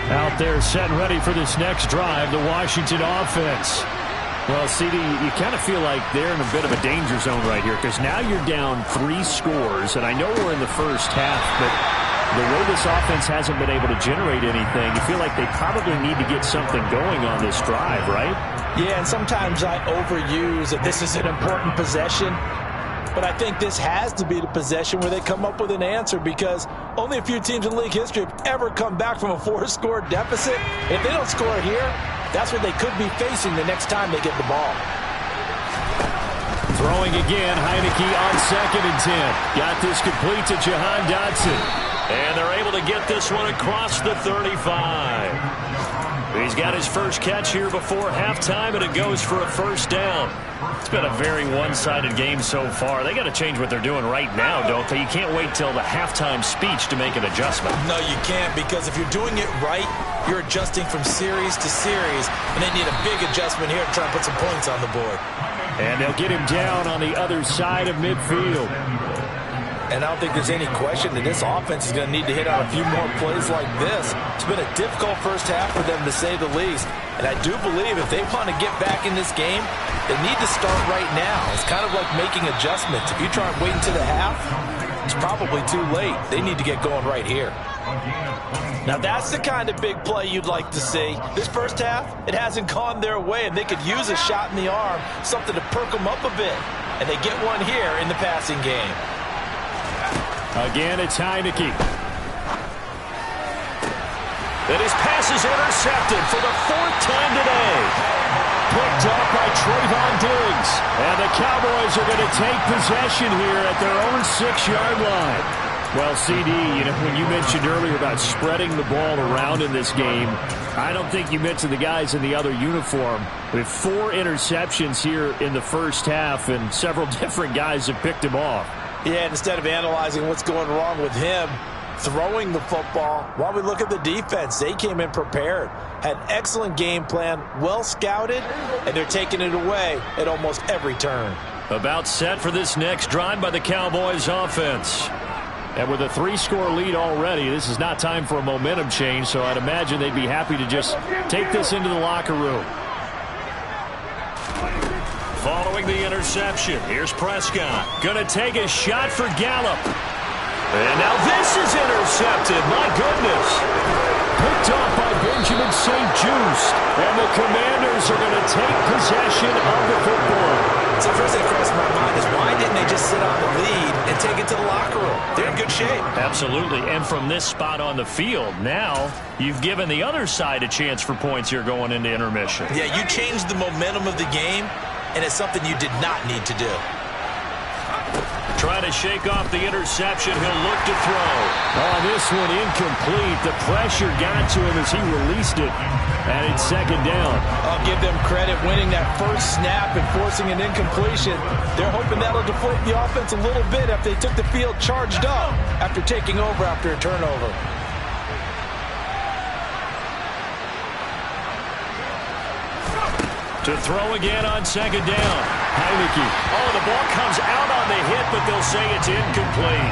Out there set and ready for this next drive, the Washington offense. Well, CD, you kind of feel like they're in a bit of a danger zone right here because now you're down 3 scores, and I know we're in the first half, but the way this offense hasn't been able to generate anything, you feel like they probably need to get something going on this drive, right? Yeah, and sometimes I overuse that this is an important possession. But I think this has to be the possession where they come up with an answer because only a few teams in league history have ever come back from a 4-score deficit. If they don't score here, that's what they could be facing the next time they get the ball. Throwing again, Heineke on 2nd and 10. Got this complete to Jahan Dotson. And they're able to get this one across the 35. He's got his first catch here before halftime, and it goes for a first down. It's been a very one-sided game so far. They got to change what they're doing right now, don't they? You can't wait till the halftime speech to make an adjustment. No, you can't, because if you're doing it right, you're adjusting from series to series, and they need a big adjustment here to try and put some points on the board. And they'll get him down on the other side of midfield. And I don't think there's any question that this offense is going to need to hit on a few more plays like this. It's been a difficult first half for them, to say the least. And I do believe if they want to get back in this game, they need to start right now. It's kind of like making adjustments. If you try and wait until the half, it's probably too late. They need to get going right here. Now that's the kind of big play you'd like to see. This first half, it hasn't gone their way, and they could use a shot in the arm, something to perk them up a bit. And they get one here in the passing game. Again, it's Heineke. And his pass is intercepted for the 4th time today. Picked up by Trayvon Diggs. And the Cowboys are going to take possession here at their own 6-yard line. Well, CD, when you mentioned earlier about spreading the ball around in this game, I don't think you mentioned the guys in the other uniform. With 4 interceptions here in the first half, and several different guys have picked him off. Yeah, and instead of analyzing what's going wrong with him throwing the football, while we look at the defense, they came in prepared, had an excellent game plan, well scouted, and they're taking it away at almost every turn. About set for this next drive by the Cowboys offense. And with a 3-score lead already, this is not time for a momentum change, so I'd imagine they'd be happy to just take this into the locker room. Following the interception, here's Prescott. Going to take a shot for Gallup. And now this is intercepted. My goodness. Picked off by Benjamin St-Juste. And the Commanders are going to take possession of the football. So first thing crossed my mind is why didn't they just sit on the lead and take it to the locker room? They're in good shape. Absolutely. And from this spot on the field, now you've given the other side a chance for points here going into intermission. Yeah, you changed the momentum of the game, and it's something you did not need to do. Trying to shake off the interception. He'll look to throw. Oh, this one incomplete. The pressure got to him as he released it. And it's 2nd down. I'll give them credit winning that first snap and forcing an incompletion. They're hoping that'll deflate the offense a little bit after they took the field charged up after taking over after a turnover. To throw again on 2nd down. Heineke. Oh, the ball comes out on the hit, but they'll say it's incomplete.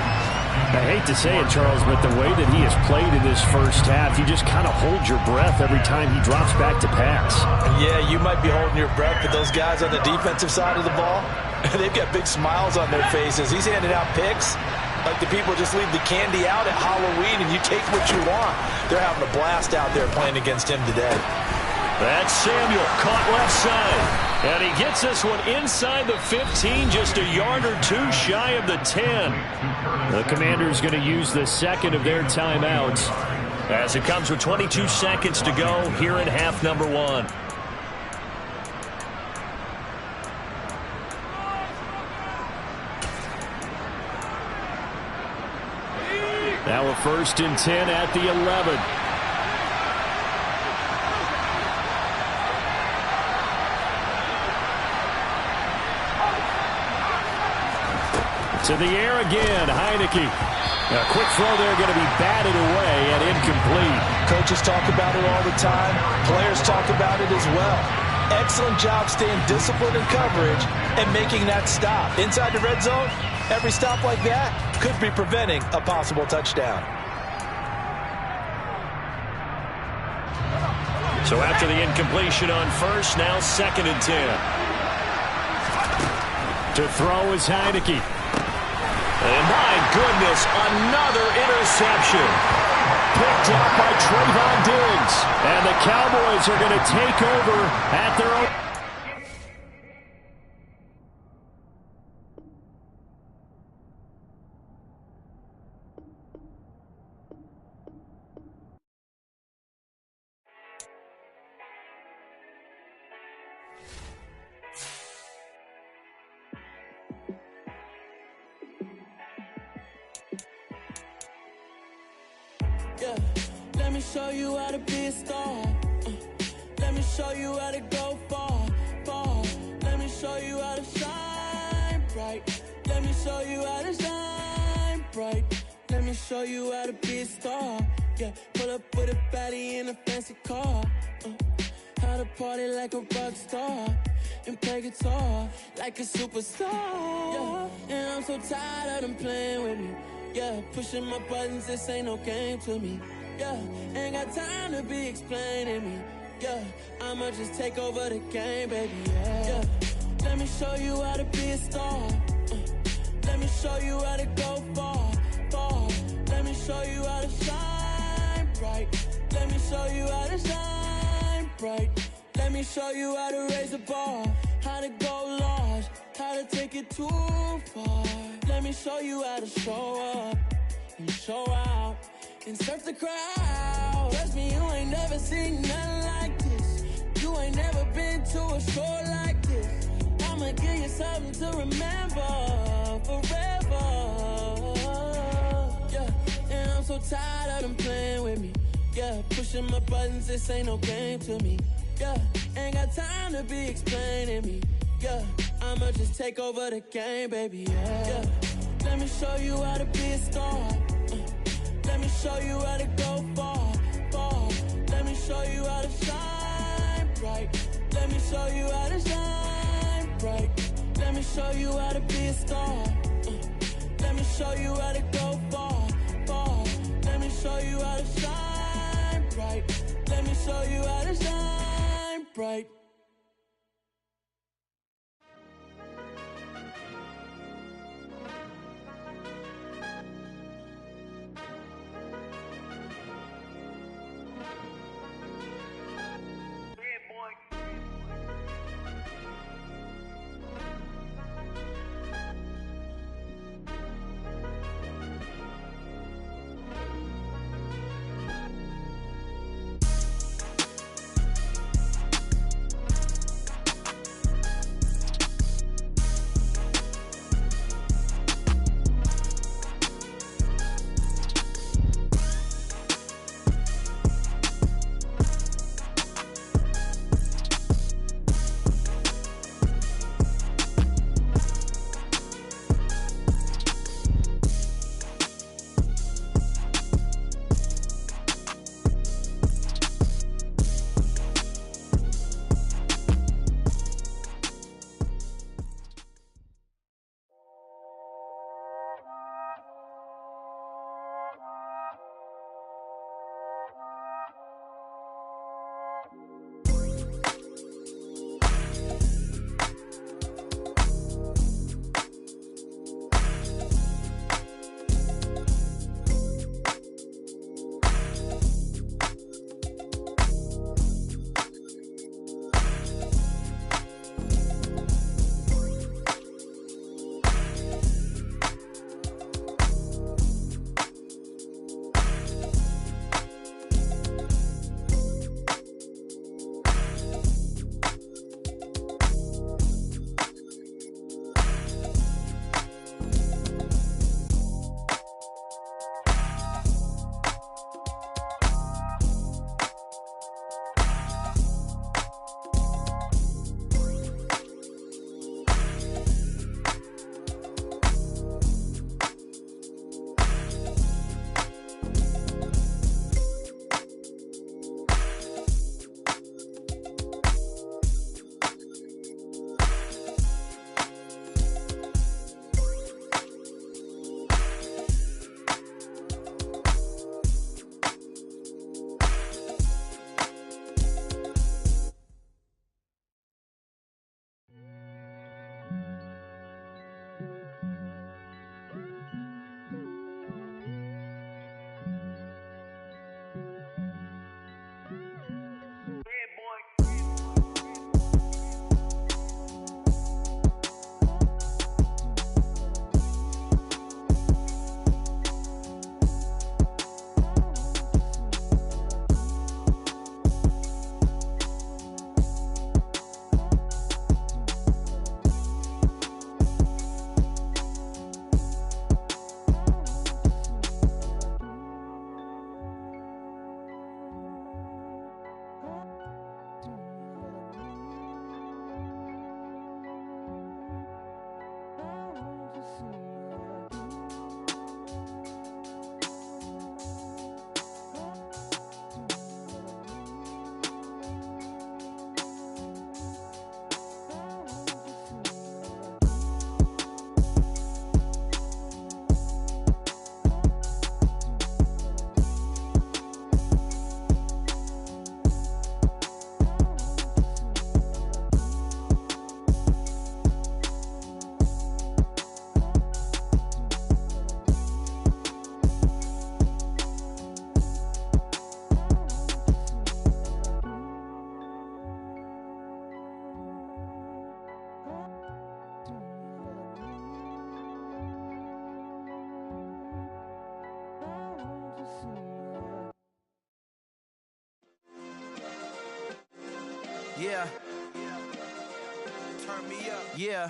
I hate to say it, Charles, but the way that he has played in this first half, you just kind of hold your breath every time he drops back to pass. Yeah, you might be holding your breath, but those guys on the defensive side of the ball, they've got big smiles on their faces. He's handing out picks like the people just leave the candy out at Halloween and you take what you want. They're having a blast out there playing against him today. That's Samuel, caught left side. And he gets this one inside the 15, just a yard or 2 shy of the 10. The Commanders going to use the 2nd of their timeouts as it comes with 22 seconds to go here in half number 1. Now a 1st and 10 at the 11. To the air again, Heineke. A quick throw there going to be batted away and incomplete. Coaches talk about it all the time. Players talk about it as well. Excellent job staying disciplined in coverage and making that stop. Inside the red zone, every stop like that could be preventing a possible touchdown. So after the incompletion on first, now 2nd and 10. To throw is Heineke. And my goodness, another interception. Picked up by Trayvon Diggs. And the Cowboys are going to take over at their own. Yeah, let me show you how to be a star. Let me show you how to go far, far. Let me show you how to shine bright. Let me show you how to shine bright. Let me show you how to be a star. Yeah, pull up with a baddie in a fancy car. How to party like a rock star and play guitar like a superstar. Yeah, and I'm so tired of them playing with me. Yeah, pushing my buttons, this ain't no game to me. Yeah, ain't got time to be explaining me. Yeah, I'ma just take over the game, baby. Yeah, let me show you how to be a star. Let me show you how to go far, far. Let me show you how to shine bright. Let me show you how to shine bright. Let me show you how to raise the bar, how to go large, how to take it too far. Let me show you how to show up and show out and surf the crowd. Trust me, you ain't never seen nothing like this. You ain't never been to a show like this. I'ma give you something to remember forever. Yeah, and I'm so tired of them playing with me. Yeah, pushing my buttons, this ain't no game to me. Yeah, ain't got time to be explaining me. Yeah, I'ma just take over the game, baby. Yeah, let me show you how to be a star. Let me show you how to go far, far. Let me show you how to shine bright. Let me show you how to shine bright. Let me show you how to be a star. Let me show you how to go far, far. Let me show you how to shine bright. Let me show you how to shine bright. Yeah. Turn me up. Yeah.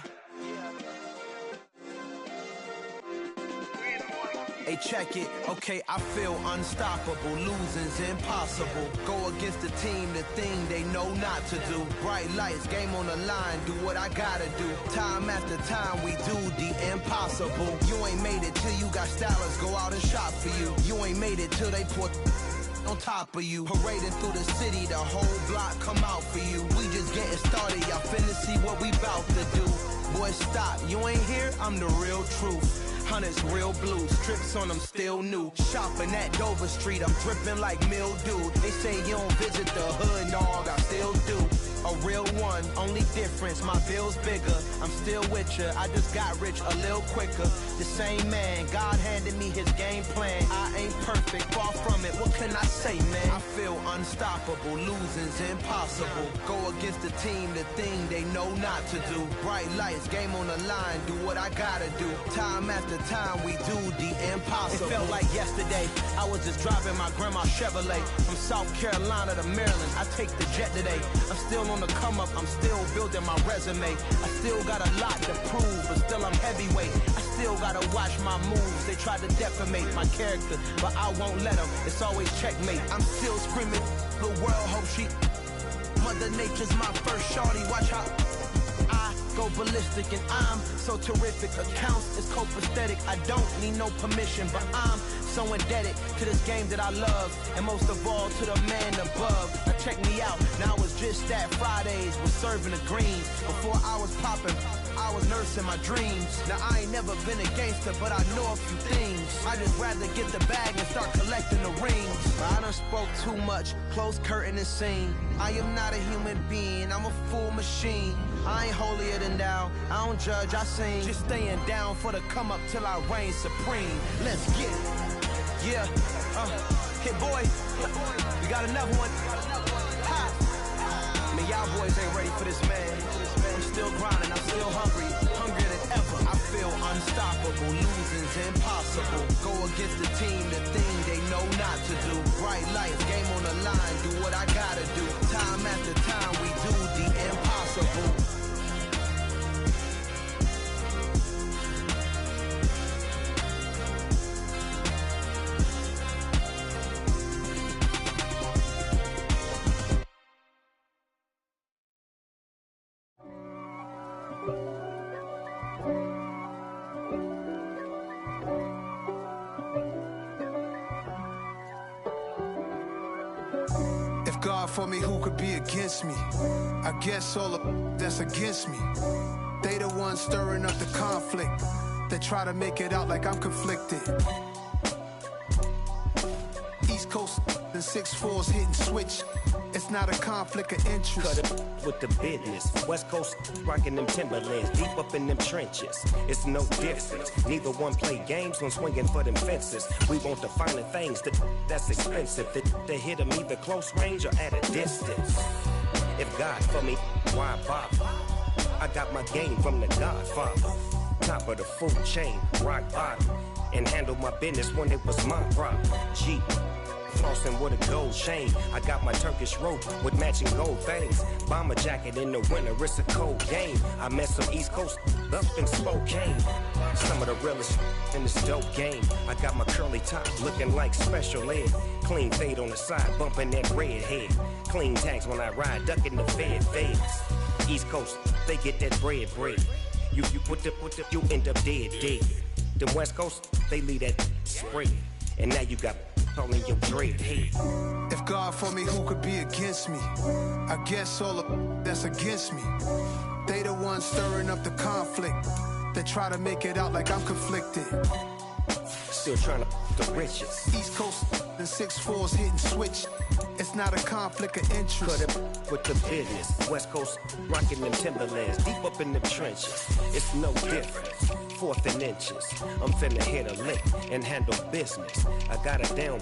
Hey, check it. Okay, I feel unstoppable. Losing's impossible. Go against the team, the thing they know not to do. Bright lights, game on the line. Do what I gotta do. Time after time, we do the impossible. You ain't made it till you got stylists go out and shop for you. You ain't made it till they put on top of you. Parading through the city, the whole block come out for you. We just getting started, y'all finna see what we bout to do. Boy, stop, you ain't here, I'm the real truth. Hunters real blue, strips on them still new. Shopping at Dover Street, I'm dripping like mildew. They say you don't visit the hood, dog, I still do. A real one, only difference, my bill's bigger. I'm still with ya, I just got rich a little quicker. The same man, God handed me his game plan. I ain't perfect, far from it, what can I say, man? I feel unstoppable, losing's impossible. Go against the team, the thing they know not to do. Bright lights, game on the line, do what I gotta do. Time after time, we do the impossible. It felt like yesterday, I was just driving my grandma's Chevrolet. From South Carolina to Maryland, I take the jet today. I'm still on the come up, I'm still building my resume. I still got a lot to prove, but still I'm heavyweight. I still gotta watch my moves. They try to defamate my character, but I won't let them. It's always checkmate. I'm still screaming, the world hope she. Mother Nature's my first shorty, watch how I go ballistic and I'm so terrific. Accounts is copacetic, I don't need no permission, but I'm so indebted to this game that I love, and most of all to the man above. Now check me out, now it's just that Fridays was serving the greens. Before I was popping, I was nursing my dreams. Now I ain't never been a gangster, but I know a few things. I just rather get the bag and start collecting the rings. I done spoke too much, close curtain and scene. I am not a human being, I'm a full machine. I ain't holier than thou, I don't judge, I sing. Just staying down for the come up till I reign supreme. Let's get it. Yeah, Hit Boy, we got another one. Ha! Man, y'all boys ain't ready for this, man. I'm still grinding, I'm still hungry, hungrier than ever. I feel unstoppable, losing's impossible. Go against the team, the thing they know not to do. Bright lights, game on the line, do what I gotta do. Time after time, we do the impossible. God for me, who could be against me? I guess all of that's against me. They the ones stirring up the conflict. They try to make it out like I'm conflicted. East Coast and 6'4's hitting switch. It's not a conflict of interest. Cut it with the business. West Coast rocking them Timberlands, deep up in them trenches. It's no difference. Neither one play games when swinging for them fences. We want the finer things that's expensive. That hit them either close range or at a distance. If God for me, why bother? I got my game from the Godfather. Top of the food chain, rock bottom. And handle my business when it was my problem. G. Flossing with a gold chain. I got my Turkish rope with matching gold things. Bomber jacket in the winter, it's a cold game. I met some East Coast up in Spokane. Some of the realest in this dope game. I got my curly top looking like special ed. Clean fade on the side, bumping that red head. Clean tags when I ride, ducking the feds. East Coast, they get that bread. You you end up dead. The West Coast, they leave that spray. And now you got all in your dread head. If God for me, who could be against me? I guess all of that's against me. They the ones stirring up the conflict. They try to make it out like I'm conflicted. Still trying to the riches. East Coast and 6'4's hitting switch. It's not a conflict of interest. Cut it with the business. West Coast rocking them Timberlands, deep up in the trenches. It's no difference. Fourth and inches. I'm finna hit a lick and handle business. I got her down,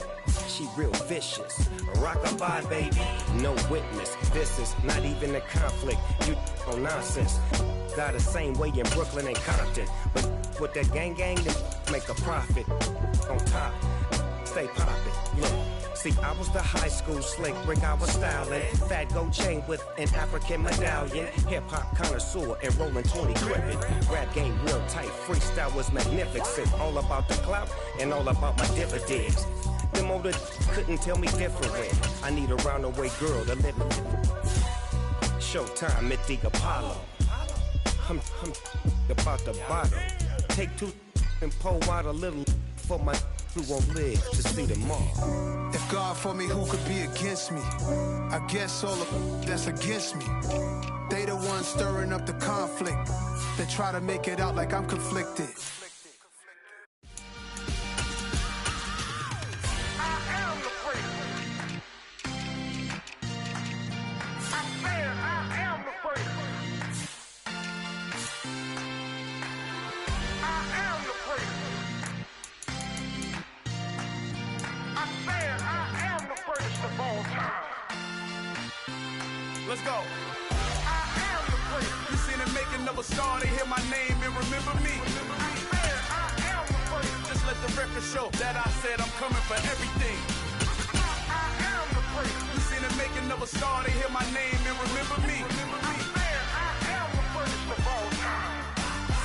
she real vicious. Rock-a-bye, baby, no witness. This is not even a conflict. You on nonsense. Got the same way in Brooklyn and Compton, but with that gang, then make a profit on top. Stay poppin'. Look, See, I was the high school slick Rick, I was styling. Fat gold chain with an African medallion. Hip-hop connoisseur and rolling 20 gripping. Rap game real tight, freestyle was magnificent. All about the clout and all about my dividends. Them older couldn't tell me different. I need a roundaway girl to live with. Showtime at the Apollo. I'm about the bottom. Take two and pour out a little for my who won't live to see tomorrow. If God for me, who could be against me? I guess all of that's against me. They the ones stirring up the conflict. They try to make it out like I'm conflicted. Let's go. I am the prince. You seen it making of a star, they hear my name and remember me. I am the prince. Just let the record show that I said I'm coming for everything. I am the prince. You seen it making of a star, they hear my name and remember me. I am the prince of all time.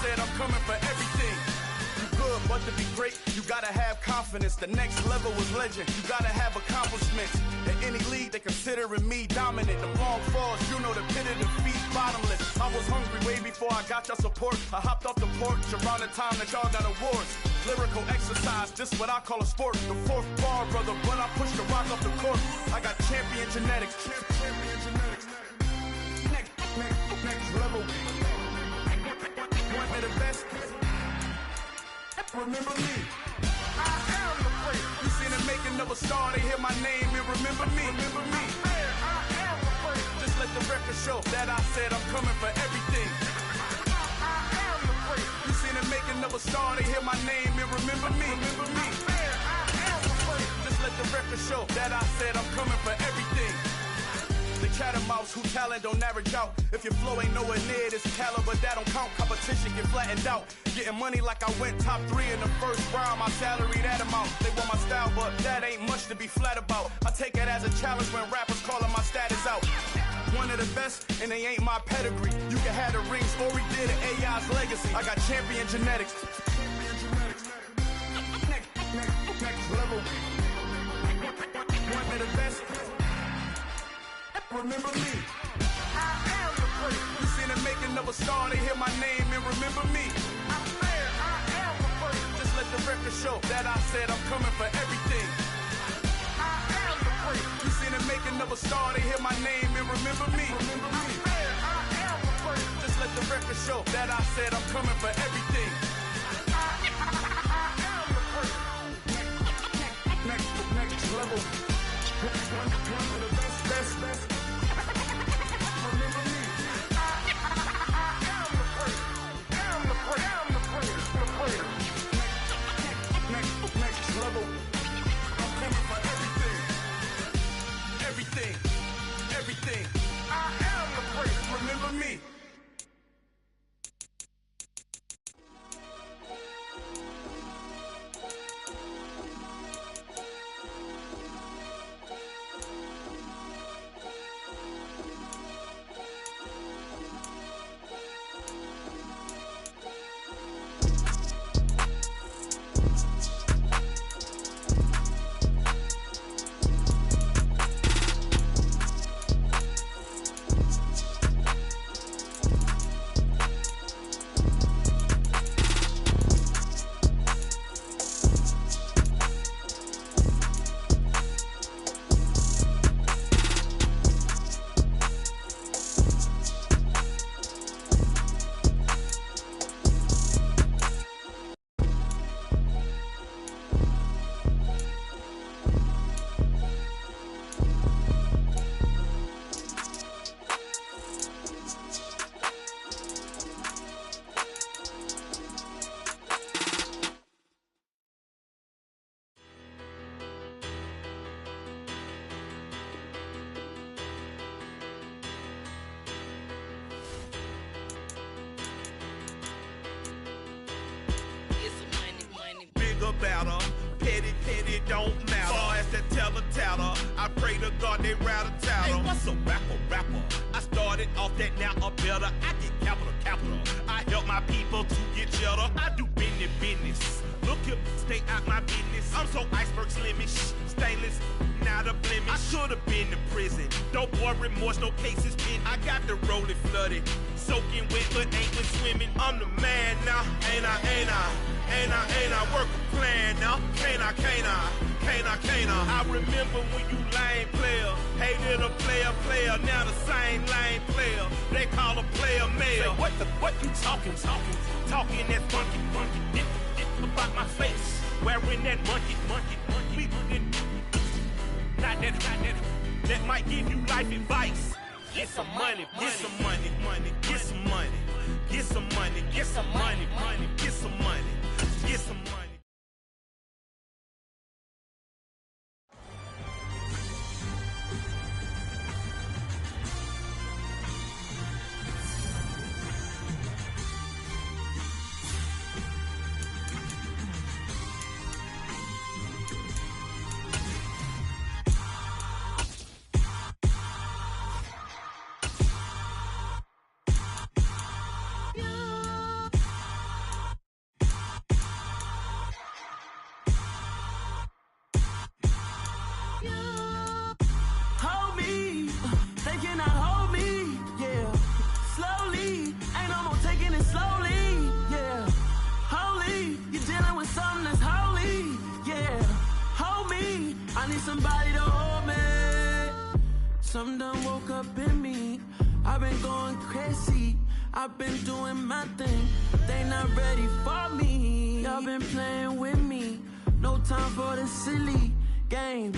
Said I'm coming for everything. Good, but to be great, you gotta have confidence. The next level was legend. You gotta have accomplishments. In any league, they considering me dominant. The long falls, you know the pit of defeat, bottomless. I was hungry way before I got your support. I hopped off the porch around the time that y'all got awards. Lyrical exercise, this what I call a sport. The fourth bar, brother, when I push the rock off the court. I got champion genetics. Champion genetics. Next level. One of the best. Remember me. I am the prince. You seen the making of a star, they hear my name and remember me. Remember me. I am the prince. Just let the record show that I said I'm coming for everything. I am the prince. You seen the making of a star, they hear my name and remember me. Remember me. I am the prince. Just let the record show that I said I'm coming for everything. The catamounts who talent don't average out. If your flow ain't nowhere near this caliber, that don't count. Competition get flattened out. Getting money like I went top 3 in the first round. My salary that amount. They want my style, but that ain't much to be flat about. I take it as a challenge when rappers calling my status out. One of the best, and they ain't my pedigree. You can have the rings, or we did it, AI's legacy. I got champion genetics. Next level. One of the best. Remember me. I am the prince. You seen the making of a star, they hear my name and remember me. I am the prince. Just let the record show that I said I'm coming for everything. I am the prince. You seen the making of a star, they hear my name and remember me. I am the prince. Just let the record show that I said I'm coming for everything. I am the prince. Next level. One of the best. Remember me. I am the prince. I'm the prince. Next level. I'm coming for everything. Everything. I am the prince. Remember me. stay out my business. I'm so iceberg slimmish, stainless, not a blemish. I should have been to prison. No boy remorse, no cases pinned. I got the rolling flooded, soaking wet, but ain't been swimming. I'm the man now, ain't I? Work a plan now, can't I? I remember when you lame player, hated a player, now the same lame player. They call a player male. Say, what you talking that funky, dip about my face, wearing that monkey. Not that might give you life advice. Get some money, get some money, get some money, get some money, get some money, get some money, get some money. Somebody to hold me. Some done woke up in me. I've been going crazy. I've been doing my thing. They not ready for me. Y'all been playing with me. No time for the silly games.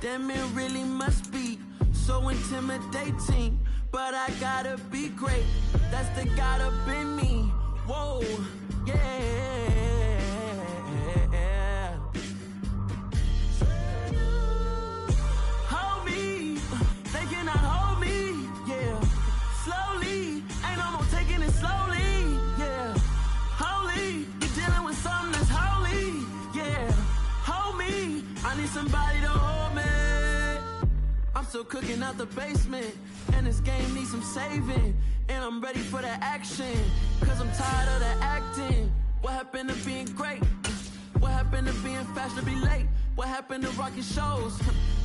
Damn, it really must be so intimidating. But I gotta be great. That's the God up in me. Whoa, yeah. Somebody to hold me. I'm still cooking out the basement, and this game needs some saving. And I'm ready for the action, cause I'm tired of the acting. What happened to being great? What happened to being fashionably late? What happened to rocking shows?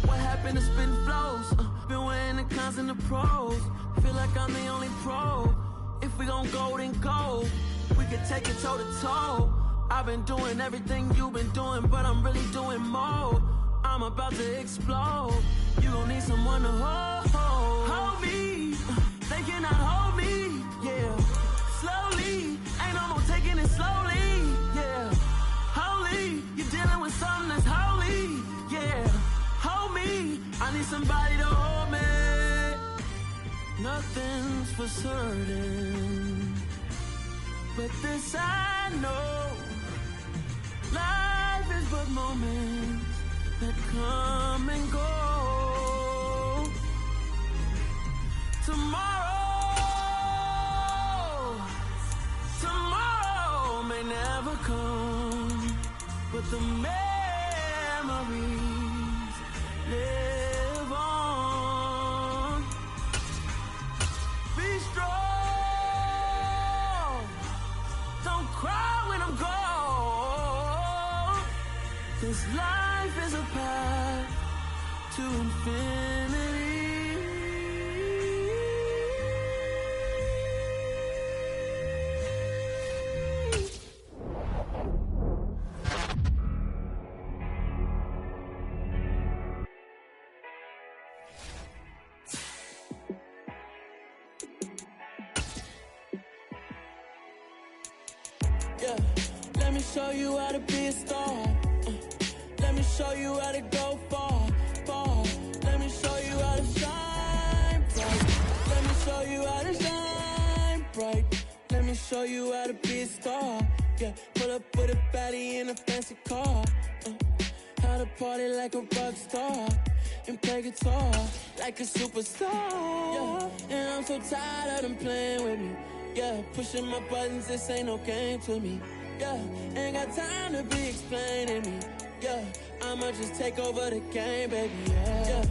What happened to spitting flows? Been wearing the cons and the pros. Feel like I'm the only pro. If we gon' go, then go. We could take it toe to toe. I've been doing everything you've been doing, but I'm really doing more. I'm about to explode. You gon' need someone to hold me. They cannot hold me, yeah. Slowly, ain't no more taking it slowly, yeah. Holy, you're dealing with something that's holy, yeah. Hold me, I need somebody to hold me. Nothing's for certain, but this I know. Life is but moments that come and go. Tomorrow may never come, but the memories live on. Be strong, don't cry when I'm gone, 'cause life is a path to infinity. Yeah, let me show you how to be a star. Let me show you how to go far, far. Let me show you how to shine bright. Let me show you how to shine bright. Let me show you how to be a star. Yeah, pull up with a baddie in a fancy car. How to party like a rock star and play guitar like a superstar. Yeah, and I'm so tired of them playing with me. Yeah, pushing my buttons, this ain't no game to me. Yeah, ain't got time to be explaining me. Yeah, I'ma just take over the game, baby, yeah.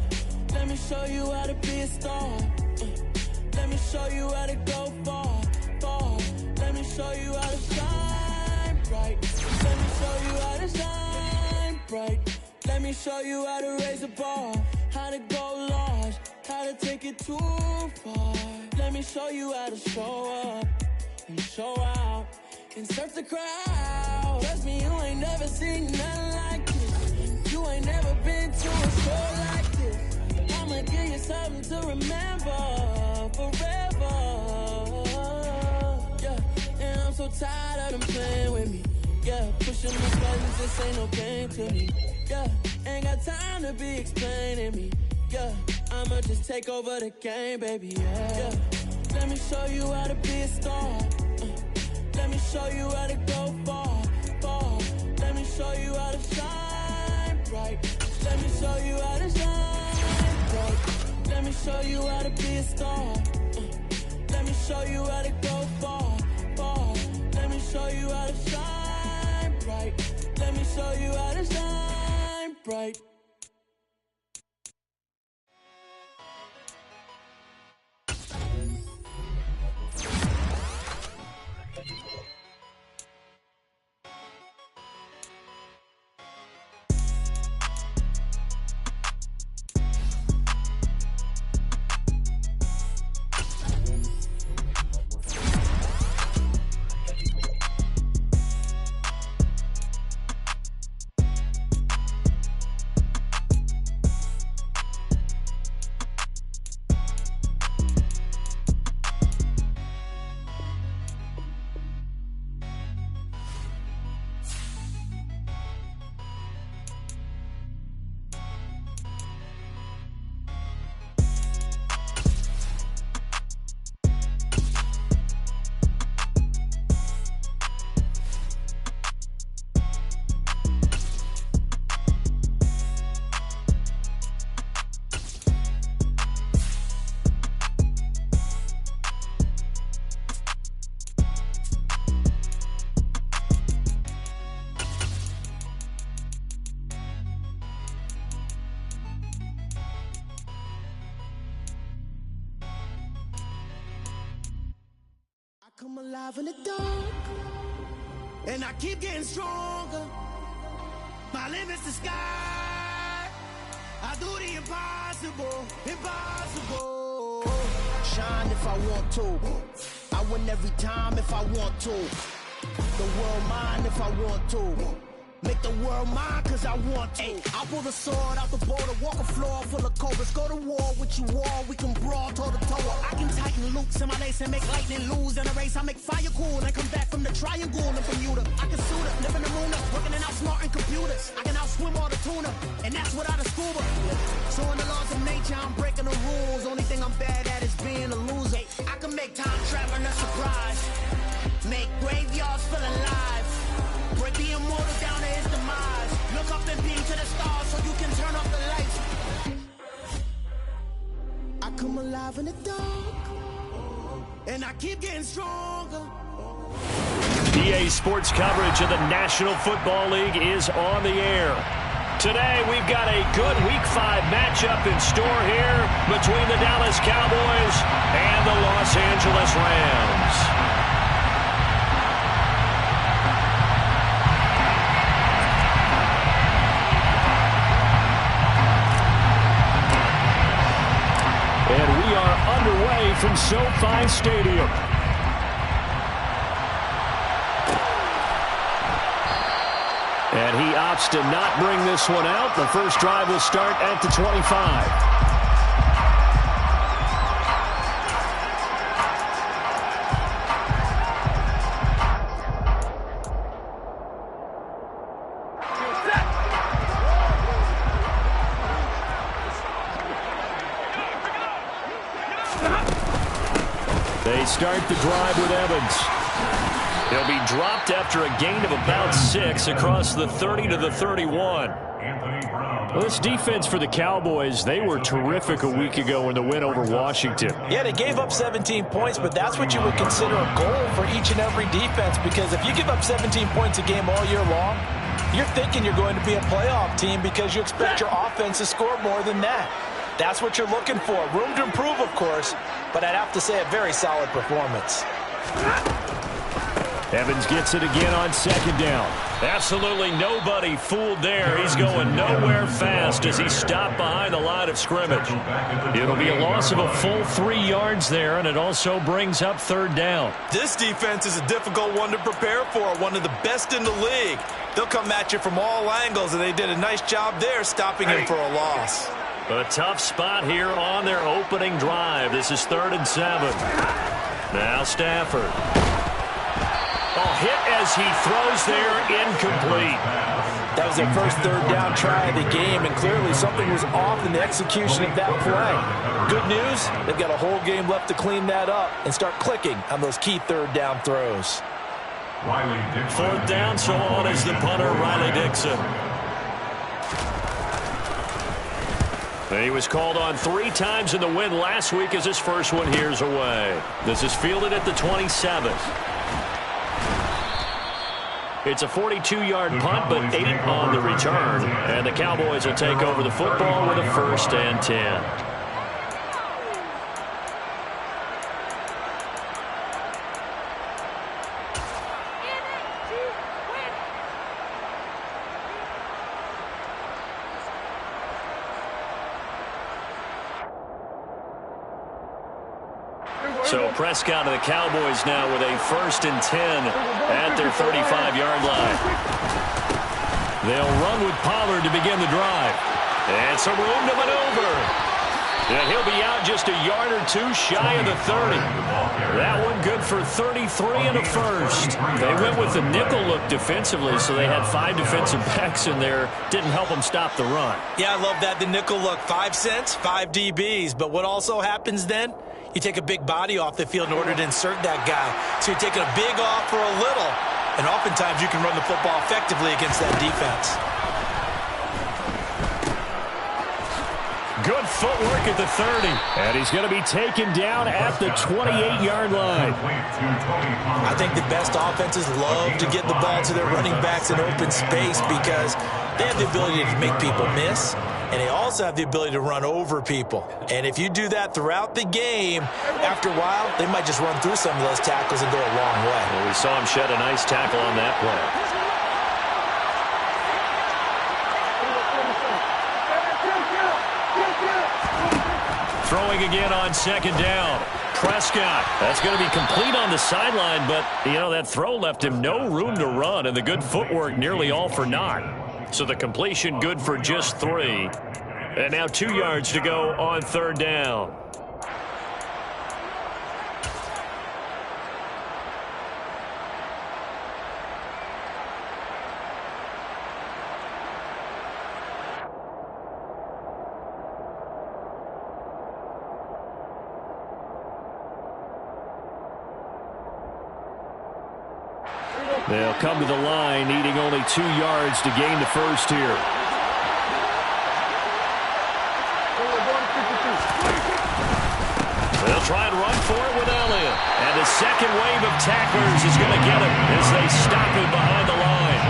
Let me show you how to be a star. Let me show you how to go far, far. Let me show you how to shine bright. Let me show you how to shine bright. Let me show you how to raise a bar, how to go large, how to take it too far. Let me show you how to show up and show out and surf the crowd. Trust me, you ain't never seen nothing like this. You ain't never been to a show like this. I'ma give you something to remember forever. Yeah, and I'm so tired of them playing with me. Yeah, pushing my buttons, this ain't no game to me. Yeah, ain't got time to be explaining me. Yeah, I'ma just take over the game, baby. Yeah, let me show you how to be a star. Let me show you how to go far, far. Let me show you how to shine bright. Let me show you how to shine bright. Let me show you how to be a star. Let me show you how to go far, far. Let me show you how to shine bright. Let me show you how to shine bright. Come alive in the dark, and I keep getting stronger. My limit's the sky. I do the impossible, impossible. Shine if I want to. I win every time if I want to. The world mine if I want to. Make the world mine cause I want to. I'll pull the sword out the border, walk a floor full of cobras. Go to war with you all, we can brawl toe to toe. I can tighten loops in my lace and make lightning lose in a race. I make fire cool and come back from the triangle in Bermuda. I can suit up, live in the moon up, working and outsmarting computers. I can outswim all the tuna, and that's without a scuba. So in the laws of nature, I'm breaking the rules. Only thing I'm bad at is being a loser. I can make time traveling a surprise, make graveyards feel alive. Break the immortal down to his demise. Look up and beam to the stars so you can turn off the lights. I come alive in the dark, and I keep getting stronger. EA Sports coverage of the National Football League is on the air. Today, we've got a good Week 5 matchup in store here between the Dallas Cowboys and the Los Angeles Rams. And we are underway from SoFi Stadium. And he opts to not bring this one out. The first drive will start at the 25. They start the drive with Evans. He'll be dropped after a gain of about 6 across the 30 to the 31. Well, this defense for the Cowboys, they were terrific a week ago in the win over Washington. Yeah, they gave up 17 points, but that's what you would consider a goal for each and every defense, because if you give up 17 points a game all year long, you're thinking you're going to be a playoff team because you expect your offense to score more than that. That's what you're looking for. Room to improve, of course, but I'd have to say a very solid performance. Evans gets it again on second down. Absolutely nobody fooled there. He's going nowhere fast as he stopped behind the line of scrimmage. It'll be a loss of a full 3 yards there, and it also brings up third down. This defense is a difficult one to prepare for, one of the best in the league. They'll come at you from all angles, and they did a nice job there stopping him for a loss. A tough spot here on their opening drive. This is 3rd and 7. Now Stafford. Hit as he throws there, incomplete. That was their first third down try of the game, and clearly something was off in the execution of that play. Good news, they've got a whole game left to clean that up and start clicking on those key third down throws. 4th down, so on is the punter, Riley Dixon. He was called on 3 times in the win last week as his first one here's away. This is fielded at the 27th. It's a 42-yard punt, but 8 on the return. And the Cowboys will take over the football with a 1st and 10. So Prescott and the Cowboys now with a 1st and 10 at their 35-yard line. They'll run with Pollard to begin the drive. And some room to maneuver. And he'll be out just a yard or 2 shy of the 30. That one good for 33 and a 1st. They went with the nickel look defensively, so they had 5 defensive backs in there. Didn't help them stop the run. Yeah, I love that, the nickel look. 5 cents, 5 DBs. But what also happens then? You take a big body off the field in order to insert that guy. So you're taking a big off for a little. And oftentimes you can run the football effectively against that defense. Good footwork at the 30. And he's going to be taken down at the 28-yard line. I think the best offenses love to get the ball to their running backs in open space because they have the ability to make people miss. And they also have the ability to run over people. And if you do that throughout the game, after a while, they might just run through some of those tackles and go a long way. Well, we saw him shed a nice tackle on that play. Throwing again on second down. Prescott. That's going to be complete on the sideline, but, that throw left him no room to run, and the good footwork nearly all for naught. So the completion good for just 3. And now 2 yards to go on 3rd down. They'll come to the line, needing only 2 yards to gain the 1st here. They'll try and run for it with Elliott. And the second wave of tacklers is going to get him as they stop him behind the line.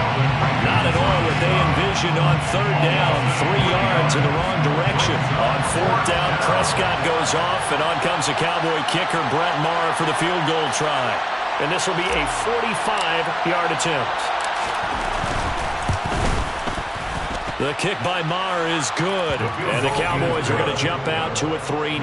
Not at all what they envisioned on 3rd down. 3 yards in the wrong direction. On 4th down, Prescott goes off, and on comes the Cowboy kicker, Brett Maher, for the field goal try. And this will be a 45-yard attempt. The kick by Maher is good. And the Cowboys are going to jump out to a 3-0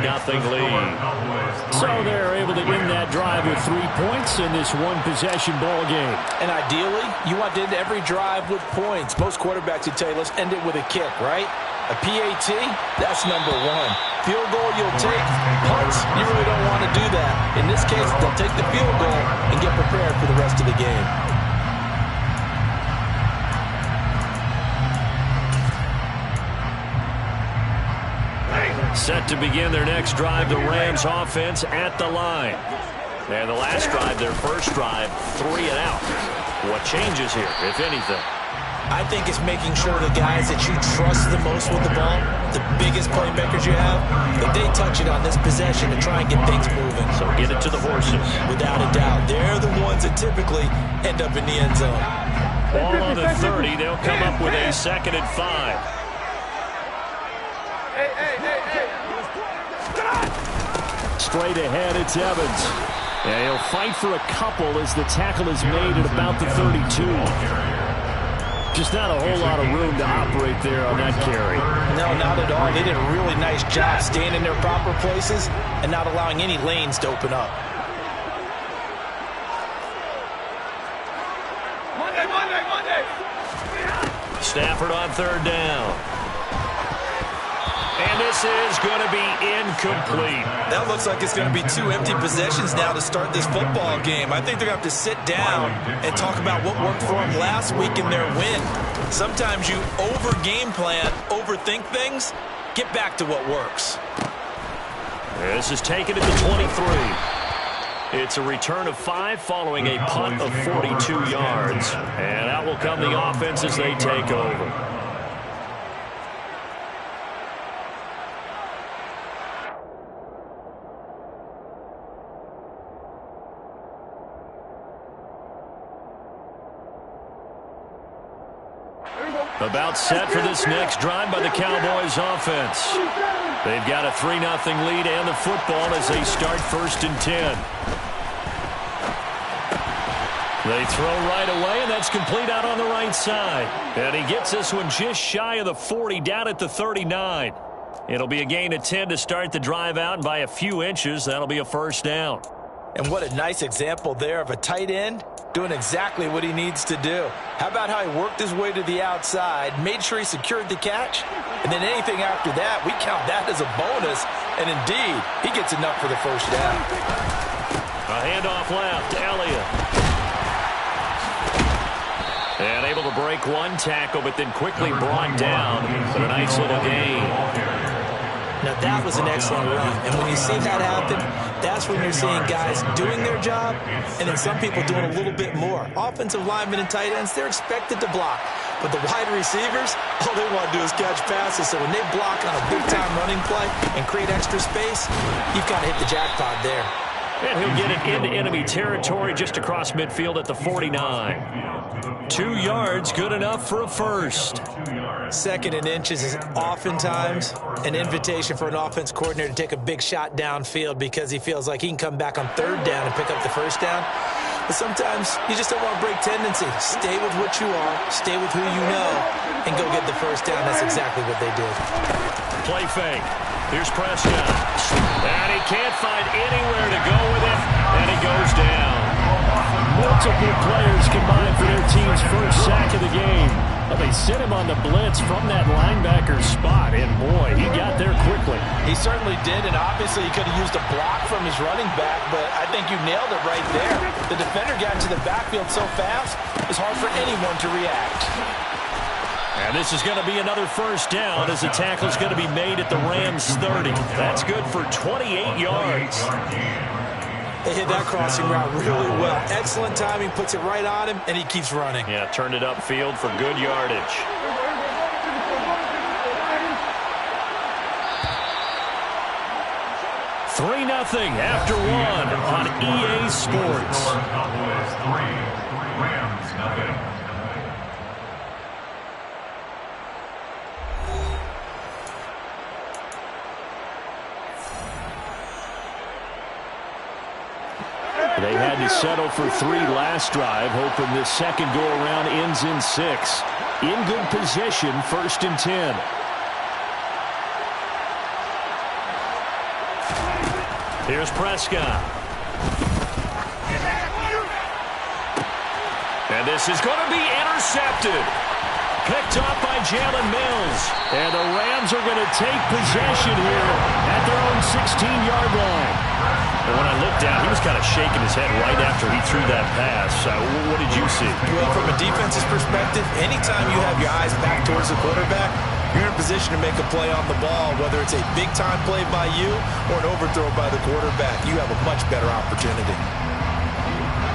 lead. So they're able to end that drive with 3 points in this one-possession ball game. And ideally, you want to end every drive with points. Most quarterbacks would tell you, let's end it with a kick, right? A PAT, that's number 1. Field goal you'll take. Punts, you really don't want to do that. In this case, they'll take the field goal and get prepared for the rest of the game. Set to begin their next drive, the Rams offense at the line. And the last drive, their first drive, 3 and out. What changes here, if anything? I think it's making sure the guys that you trust the most with the ball, the biggest playmakers you have, that they touch it on this possession to try and get things moving. So get it to the horses. Without a doubt. They're the ones that typically end up in the end zone. Ball on the 30. They'll come up with a 2nd and 5. Straight ahead, it's Evans. Yeah, he'll fight for a couple as the tackle is made at about the 32. Just not a whole lot of room to operate there on that carry. No, not at all. They did a really nice job staying in their proper places and not allowing any lanes to open up. Monday. Stafford on third down. And this is going to be incomplete. That looks like it's going to be 2 empty possessions now to start this football game. I think they're going to have to sit down and talk about what worked for them last week in their win. Sometimes you over-game plan, overthink things. Get back to what works. This is taken at the 23. It's a return of 5 following a punt of 42 yards. And out will come the offense as they take over. About set for this next drive by the Cowboys offense. They've got a 3-0 lead and the football as they start 1st and 10. They throw right away, and that's complete out on the right side. And he gets this one just shy of the 40, down at the 39. It'll be a gain of 10 to start the drive out, and by a few inches, that'll be a 1st down. And what a nice example there of a tight end doing exactly what he needs to do. How about how he worked his way to the outside, made sure he secured the catch, and then anything after that, we count that as a bonus. And indeed, he gets enough for the 1st down. A handoff left, Elliott. And able to break one tackle, but then quickly brought down. But a nice little gain. Now, that was an excellent run. And when you see that happen, that's when you're seeing guys doing their job and then some people doing a little bit more. Offensive linemen and tight ends, they're expected to block. But the wide receivers, all they want to do is catch passes. So when they block on a big-time running play and create extra space, you've got to hit the jackpot there. And he'll get it into enemy territory just across midfield at the 49. 2 yards, good enough for a 1st. 2nd and inches is oftentimes an invitation for an offense coordinator to take a big shot downfield because he feels like he can come back on 3rd down and pick up the 1st down. But sometimes you just don't want to break tendency. Stay with what you are, stay with who you know, and go get the 1st down. That's exactly what they did. Play fake. Here's Prescott. And he can't find anywhere to go with it, and he goes down. Multiple players combined for their team's 1st sack of the game. Well, they sent him on the blitz from that linebacker spot, and boy, he got there quickly. He certainly did, and obviously he could have used a block from his running back, but I think you nailed it right there. The defender got into the backfield so fast, it's hard for anyone to react. And this is going to be another 1st down as the tackle is going to be made at the Rams' 30. That's good for 28 yards. They hit that crossing route really well. Excellent timing, puts it right on him, and he keeps running. Yeah, turned it upfield for good yardage. Three 0 after 1 on EA Sports. Cowboys 3, Rams 0. They had to settle for 3 last drive, hoping this second go-around ends in 6. In good position, 1st and 10. Here's Prescott. And this is going to be intercepted. Picked off by Jalen Mills. And the Rams are going to take possession here at their own 16-yard line. And when I looked down, he was kind of shaking his head right after he threw that pass. What did you see? Well, from a defense's perspective, anytime you have your eyes back towards the quarterback, you're in a position to make a play on the ball, whether it's a big-time play by you or an overthrow by the quarterback. You have a much better opportunity.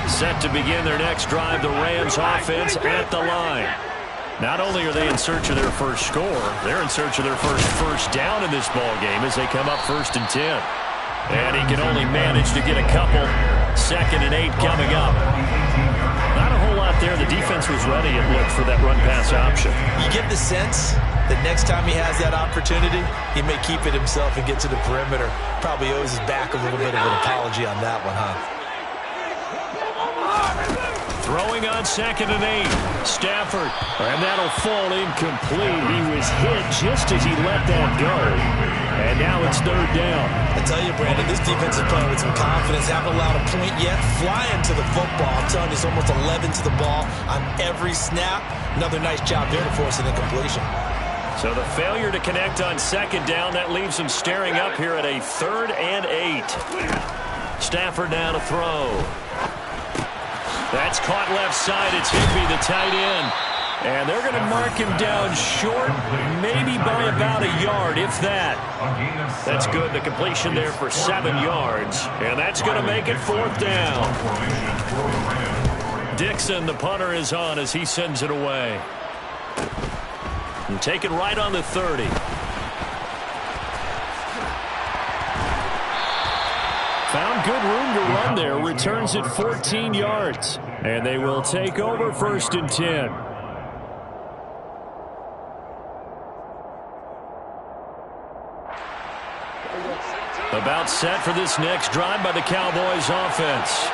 Set to begin their next drive, the Rams offense at the line. Not only are they in search of their first score, they're in search of their first down in this ball game as they come up 1st and 10. And he can only manage to get a couple. 2nd and 8 coming up. Not a whole lot there. The defense was ready, it looked, for that run-pass option. You get the sense that next time he has that opportunity, he may keep it himself and get to the perimeter. Probably owes his back a little bit of an apology on that one, huh? Throwing on 2nd and 8. Stafford. And that'll fall incomplete. He was hit just as he let that go. And now it's 3rd down. I tell you, Brandon, this defense is playing with some confidence. Haven't allowed a point yet. Flying to the football. I'm telling you, it's almost 11 to the ball on every snap. Another nice job there to force an incompletion. So the failure to connect on 2nd down, that leaves him staring up here at a 3rd and 8. Stafford now to throw. That's caught left side. It's Higbee, the tight end. And they're going to mark him down short, maybe by about a yard, if that. That's good. The completion there for 7 yards. And that's going to make it 4th down. Dixon, the punter, is on as he sends it away. And take it right on the 30. Found good room to run there. Returns it 14 yards. And they will take over 1st and 10. About set for this next drive by the Cowboys offense.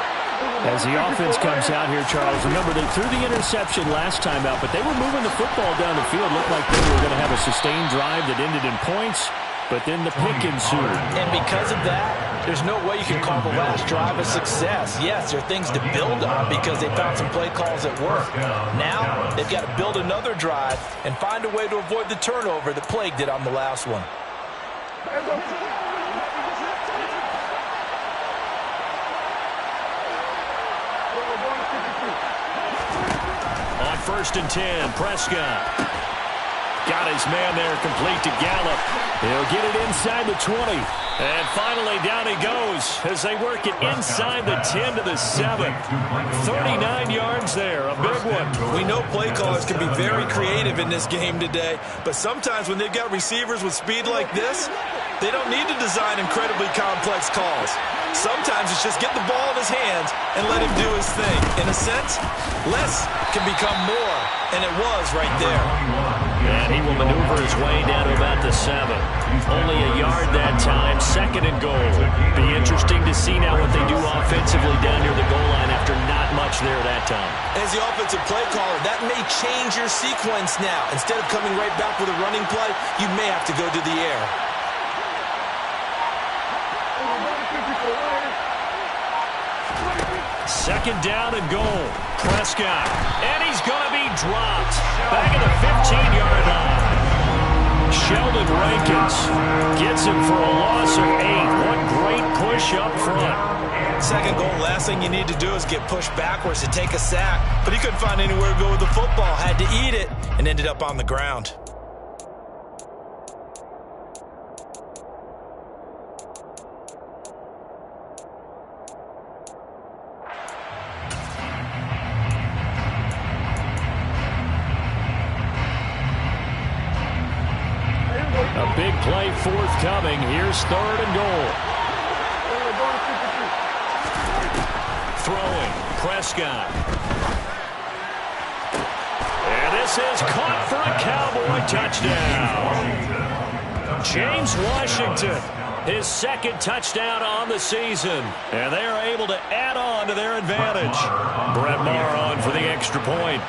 As the offense comes out here, Charles, remember they threw the interception last time out, but they were moving the football down the field. Looked like they were going to have a sustained drive that ended in points, but then the pick ensued. And because of that, there's no way you can call the last drive a success. Yes, there are things to build on because they found some play calls that work. Now, they've got to build another drive and find a way to avoid the turnover that plagued it on the last one. On 1st and 10, Prescott. Got his man there, complete to Gallup. He'll get it inside the 20. And finally, down he goes as they work it inside the 10 to the 7. 39 yards there, a big one. We know play callers can be very creative in this game today, but sometimes when they've got receivers with speed like this, they don't need to design incredibly complex calls. Sometimes it's just get the ball in his hands and let him do his thing. In a sense, less can become more, and it was right there. And he will maneuver his way down to about the 7. Only a yard that time, 2nd and goal. Be interesting to see now what they do offensively down near the goal line after not much there that time. As the offensive play caller, that may change your sequence now. Instead of coming right back with a running play, you may have to go to the air. Second down and goal. Prescott. And he's going to be dropped. Back at the 15-yard line. Sheldon Rankins gets him for a loss of 8. What great push up front. Second goal, last thing you need to do is get pushed backwards to take a sack. But he couldn't find anywhere to go with the football. Had to eat it and ended up on the ground. A big play forthcoming. Here's 3rd and goal. Throwing. Prescott. And this is caught for a Cowboy touchdown. James Washington, his 2nd touchdown on the season. And they are able to add on to their advantage. Brett Maher on for the extra point.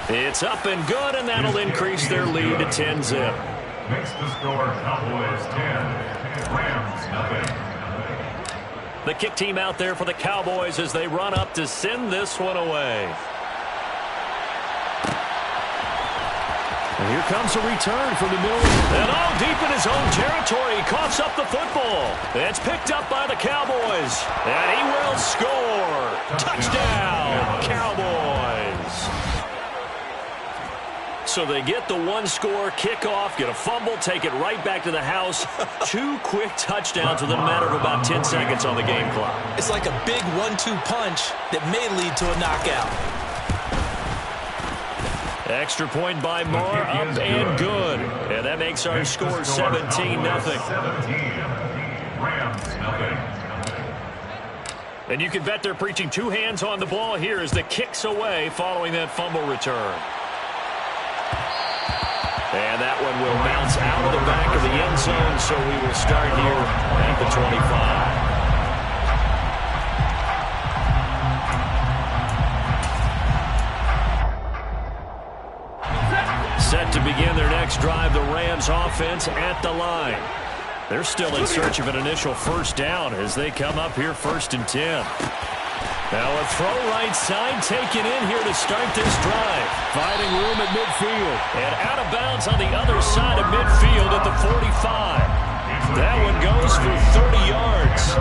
It's up and good, and that'll increase their lead to 10-zip. Makes the score Cowboys 10, Rams nothing. The kick team out there for the Cowboys as they run up to send this one away. And here comes a return from the middle. And all deep in his own territory, he coughs up the football. It's picked up by the Cowboys. And he will score. Touchdown, Cowboys. So they get the one-score kickoff, get a fumble, take it right back to the house. 2 quick touchdowns within a matter of about 10 seconds on the game clock. It's like a big 1-2 punch that may lead to a knockout. Extra point by Maher, up and good. And that makes our score 17-0. Rams nothing. And you can bet they're preaching 2 hands on the ball here as the kick's away following that fumble return. And that one will bounce out of the back of the end zone, so we will start here at the 25. Set to begin their next drive, the Rams offense at the line. They're still in search of an initial first down as they come up here 1st and 10. Now a throw right side taken in here to start this drive. Finding room at midfield. And out of bounds on the other side of midfield at the 45. That one goes for 30 yards.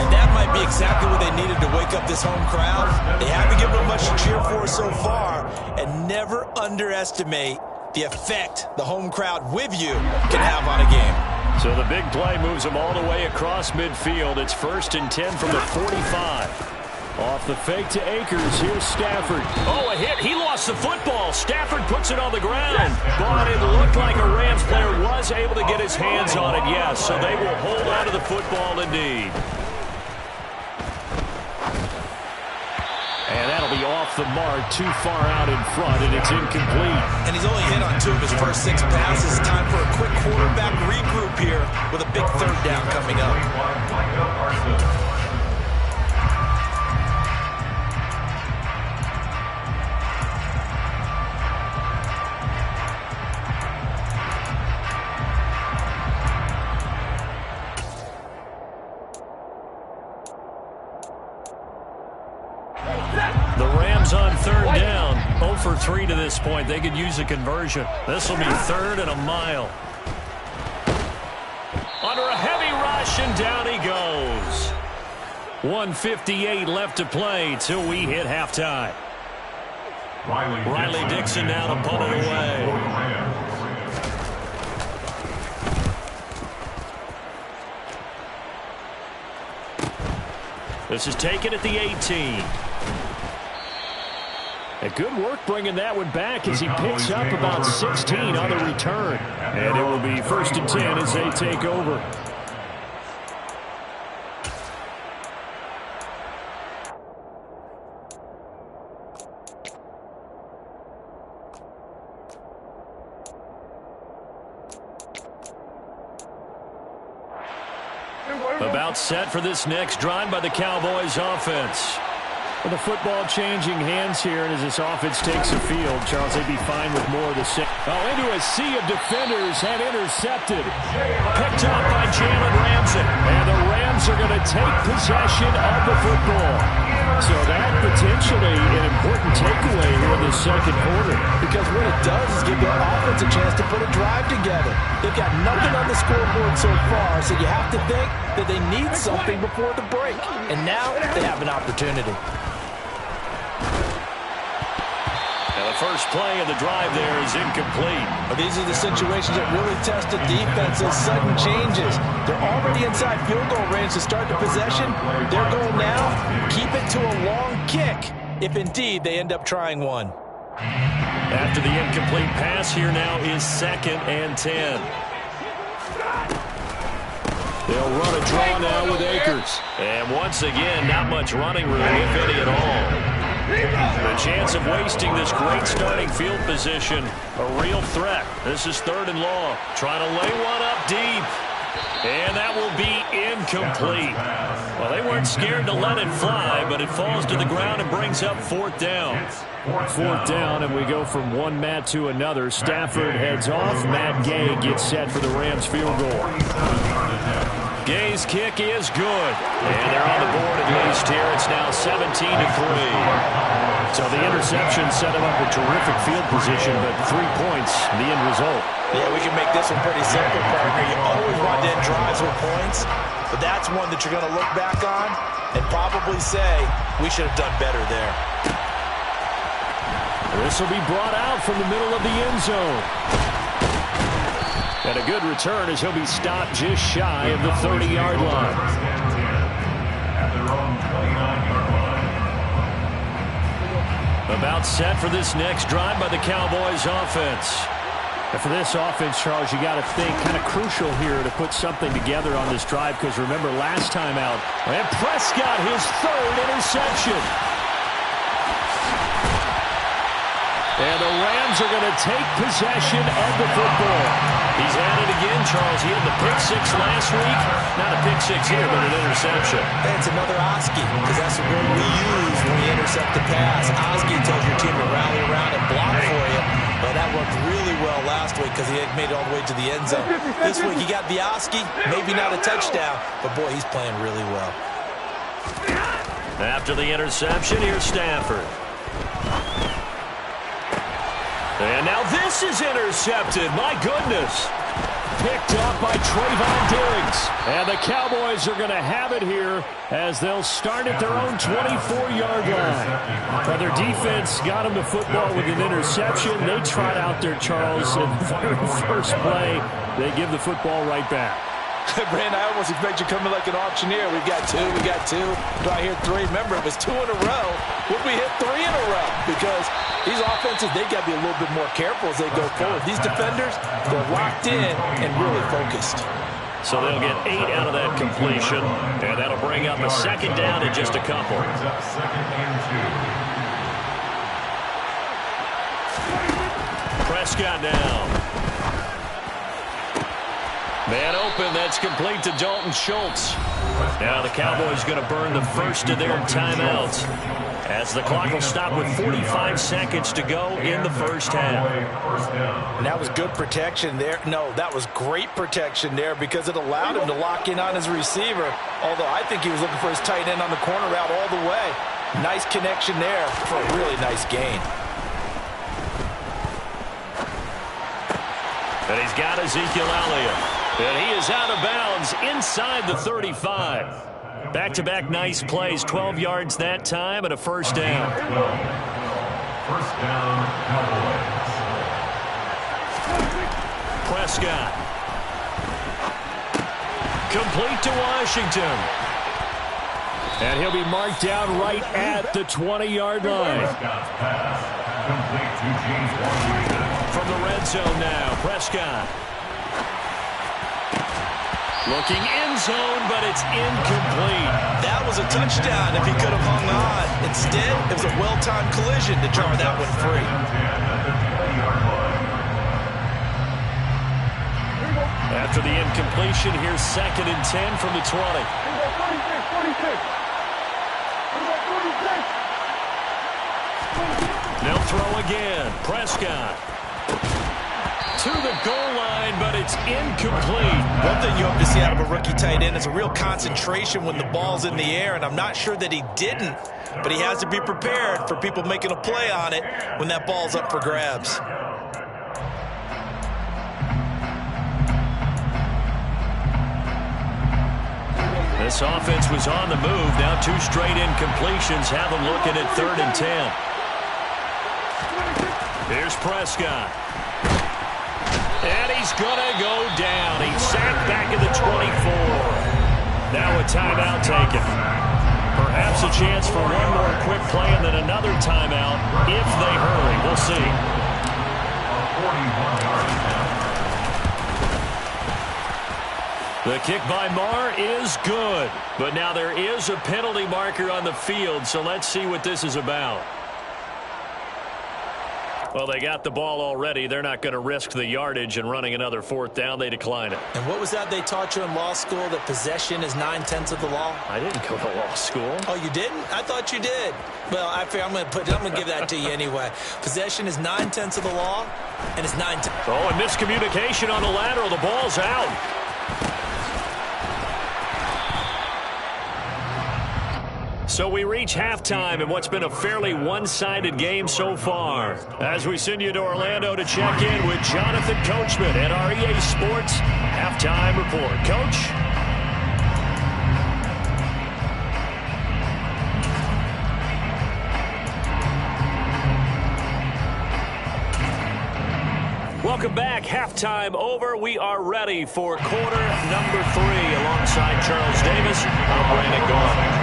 And that might be exactly what they needed to wake up this home crowd. They haven't given them much to cheer for so far. And never underestimate the effect the home crowd with you can have on a game. So the big play moves them all the way across midfield. It's 1st and 10 from the 45. Off the fake to Akers. Here's Stafford. Oh, a hit. He lost the football. Stafford puts it on the ground. But it looked like a Rams player was able to get his hands on it, yes. So they will hold on to the football indeed. And that'll be off the mark, too far out in front, and it's incomplete. And he's only hit on 2 of his first 6 passes. Time for a quick quarterback regroup here with a big 3rd down coming up. The Rams on 3rd down. 0 for 3 to this point. They could use a conversion. This will be 3rd and a mile. Under a heavy rush, and down he goes. 1:58 left to play till we hit halftime. Riley Dixon now to punt it away. This is taken at the 18. A good work bringing that one back as he picks up about 16 on the return. And it will be 1st and 10 as they take over. About set for this next drive by the Cowboys offense. With the football changing hands here, and as this offense takes the field, Charles, they'd be fine with more of the same. Oh, into a sea of defenders and intercepted. Picked up by Jalen Ramsey. And the Rams are going to take possession of the football. So that potentially an important takeaway here in the 2nd quarter. Because what it does is give their offense a chance to put a drive together. They've got nothing on the scoreboard so far, so you have to think that they need something before the break. And now they have an opportunity. Now the first play of the drive there is incomplete. But these are the situations that really test the defense, those sudden changes. They're already inside field goal range to start the possession. Their goal now, keep it to a long kick, if indeed they end up trying one. After the incomplete pass, here now is 2nd and 10. They'll run a draw now with Akers. And once again, not much running room, if any at all. The chance of wasting this great starting field position, a real threat. This is 3rd and long. Trying to lay one up deep. And that will be incomplete. Well, they weren't scared to let it fly, but it falls to the ground and brings up 4th down. 4th down, and we go from one Matt to another. Stafford heads off. Matt Gay gets set for the Rams field goal. Gay's kick is good. And they're on the board at least here. It's now 17-3. So the interception set him up a terrific field position, but 3 points, the end result. Yeah, we can make this one pretty simple, partner. You always want to end drives with points, but that's one that you're going to look back on and probably say, we should have done better there. This will be brought out from the middle of the end zone. And a good return as he'll be stopped just shy of the 30-yard line. At their own 29-yard line. About set for this next drive by the Cowboys offense. And for this offense, Charles, you got to think kind of crucial here to put something together on this drive, because remember last time out, and Prescott his 3rd interception. And the Rams are going to take possession of the football. He's at it again, Charles. He had the pick six last week. Not a pick six here, but an interception. And it's another Oski, because that's the word we use when we intercept the pass. Oski tells your team to rally around and block for you. But that worked really well last week because he had made it all the way to the end zone. This week he got the Oski, maybe not a touchdown, but boy, he's playing really well. After the interception, here's Stafford. And now this is intercepted. My goodness. Picked up by Trayvon Diggs. And the Cowboys are going to have it here as they'll start at their own 24-yard line. Now their defense got them the football with an interception. They trot out there, Charles, in the very first play. They give the football right back. Brandon, I almost expect you coming like an auctioneer. We've got two. Do I hear three? Remember, it was 2 in a row. Would we hit 3 in a row? Because these offenses, they got to be a little bit more careful as they go forward. These defenders, they're locked in and really focused. So they'll get 8 out of that completion, and that'll bring up a second down in just a couple. Prescott down. Man open, that's complete to Dalton Schultz. Now the Cowboys going to burn the first of their timeouts as the clock will stop with 45 seconds to go in the first half. And that was good protection there. No, that was great protection there because it allowed him to lock in on his receiver. Although I think he was looking for his tight end on the corner route all the way. Nice connection there for a really nice gain. And he's got Ezekiel Elliott. And he is out of bounds inside the 35. Back-to-back nice plays, 12 yards that time and a first down. First down, Cowboys. Prescott. Complete to Washington. And he'll be marked down right at the 20-yard line. Prescott's pass, complete to James Washington. From the red zone now, Prescott. Looking end zone, but it's incomplete. That was a touchdown if he could have hung on. Instead, it was a well-timed collision to jar that one free. After the incompletion, here's 2nd and 10 from the 20. They'll throw again. Prescott. To the goal line, but it's incomplete. One thing you hope to see out of a rookie tight end is a real concentration when the ball's in the air, and I'm not sure that he didn't, but he has to be prepared for people making a play on it when that ball's up for grabs. This offense was on the move. Now 2 straight incompletions have them looking at 3rd and 10. Here's Prescott. And he's going to go down. He's sacked back at the 24. Now a timeout taken. Perhaps a chance for one more quick play and then another timeout if they hurry. We'll see. The kick by Marr is good. But now there is a penalty marker on the field, so let's see what this is about. Well, they got the ball already. They're not going to risk the yardage and running another 4th down. They decline it. And what was that they taught you in law school, that possession is 9/10 of the law? I didn't go to law school. Oh, you didn't? I thought you did. Well, I'm going to give that to you anyway. Possession is 9/10 of the law, and it's 9/10. Oh, and miscommunication on the lateral. The ball's out. So we reach halftime in what's been a fairly one-sided game so far. As we send you to Orlando to check in with Jonathan Coachman at our EA Sports Halftime Report. Coach? Welcome back. Halftime over. We are ready for quarter number 3 alongside Charles Davis. I'm Brandon Gaudin.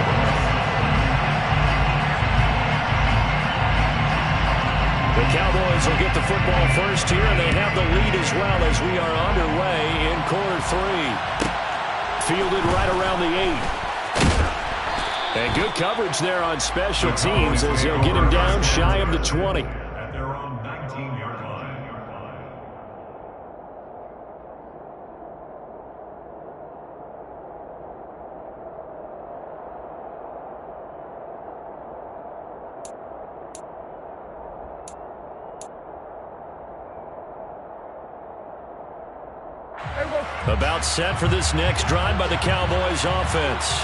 The Cowboys will get the football first here, and they have the lead as well as we are underway in quarter 3. Fielded right around the 8. And good coverage there on special teams as they'll get him down shy of the 20. At their own About set for this next drive by the Cowboys offense.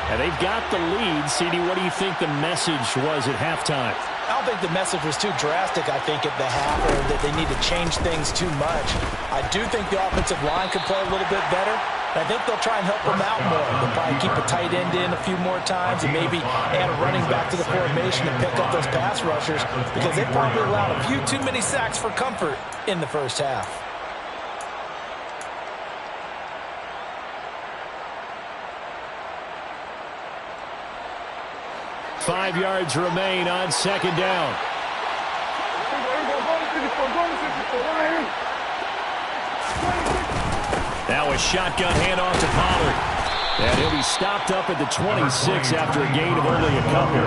And they've got the lead. CD, what do you think the message was at halftime? I don't think the message was too drastic, I think, at the half, or that they need to change things too much. I do think the offensive line could play a little bit better. I think they'll try and help them out more. They'll probably keep a tight end in a few more times and maybe add a running back to the formation and pick up those pass rushers, because they probably allowed a few too many sacks for comfort in the first half. Five yards remain on second down. Now a shotgun handoff to Pollard. And he'll be stopped up at the 26 after a gain of only a couple.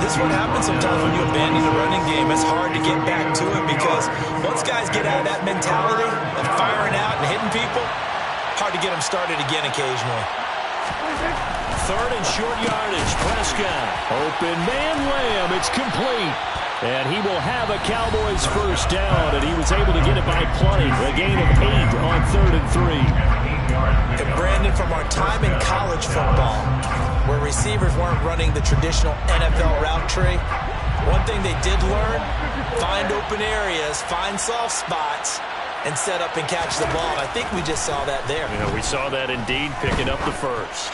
This is what happens sometimes when you abandon the running game. It's hard to get back to it because once guys get out of that mentality of firing out and hitting people, hard to get them started again occasionally. Third and short yardage. Prescott. Open man Lamb. It's complete. And he will have a Cowboys first down, and he was able to get it by plenty. A gain of 8 on 3rd and 3. And Brandon, from our time in college football, where receivers weren't running the traditional NFL route tree, one thing they did learn, find open areas, find soft spots, and set up and catch the ball. I think we just saw that there. Yeah, we saw that indeed, picking up the first.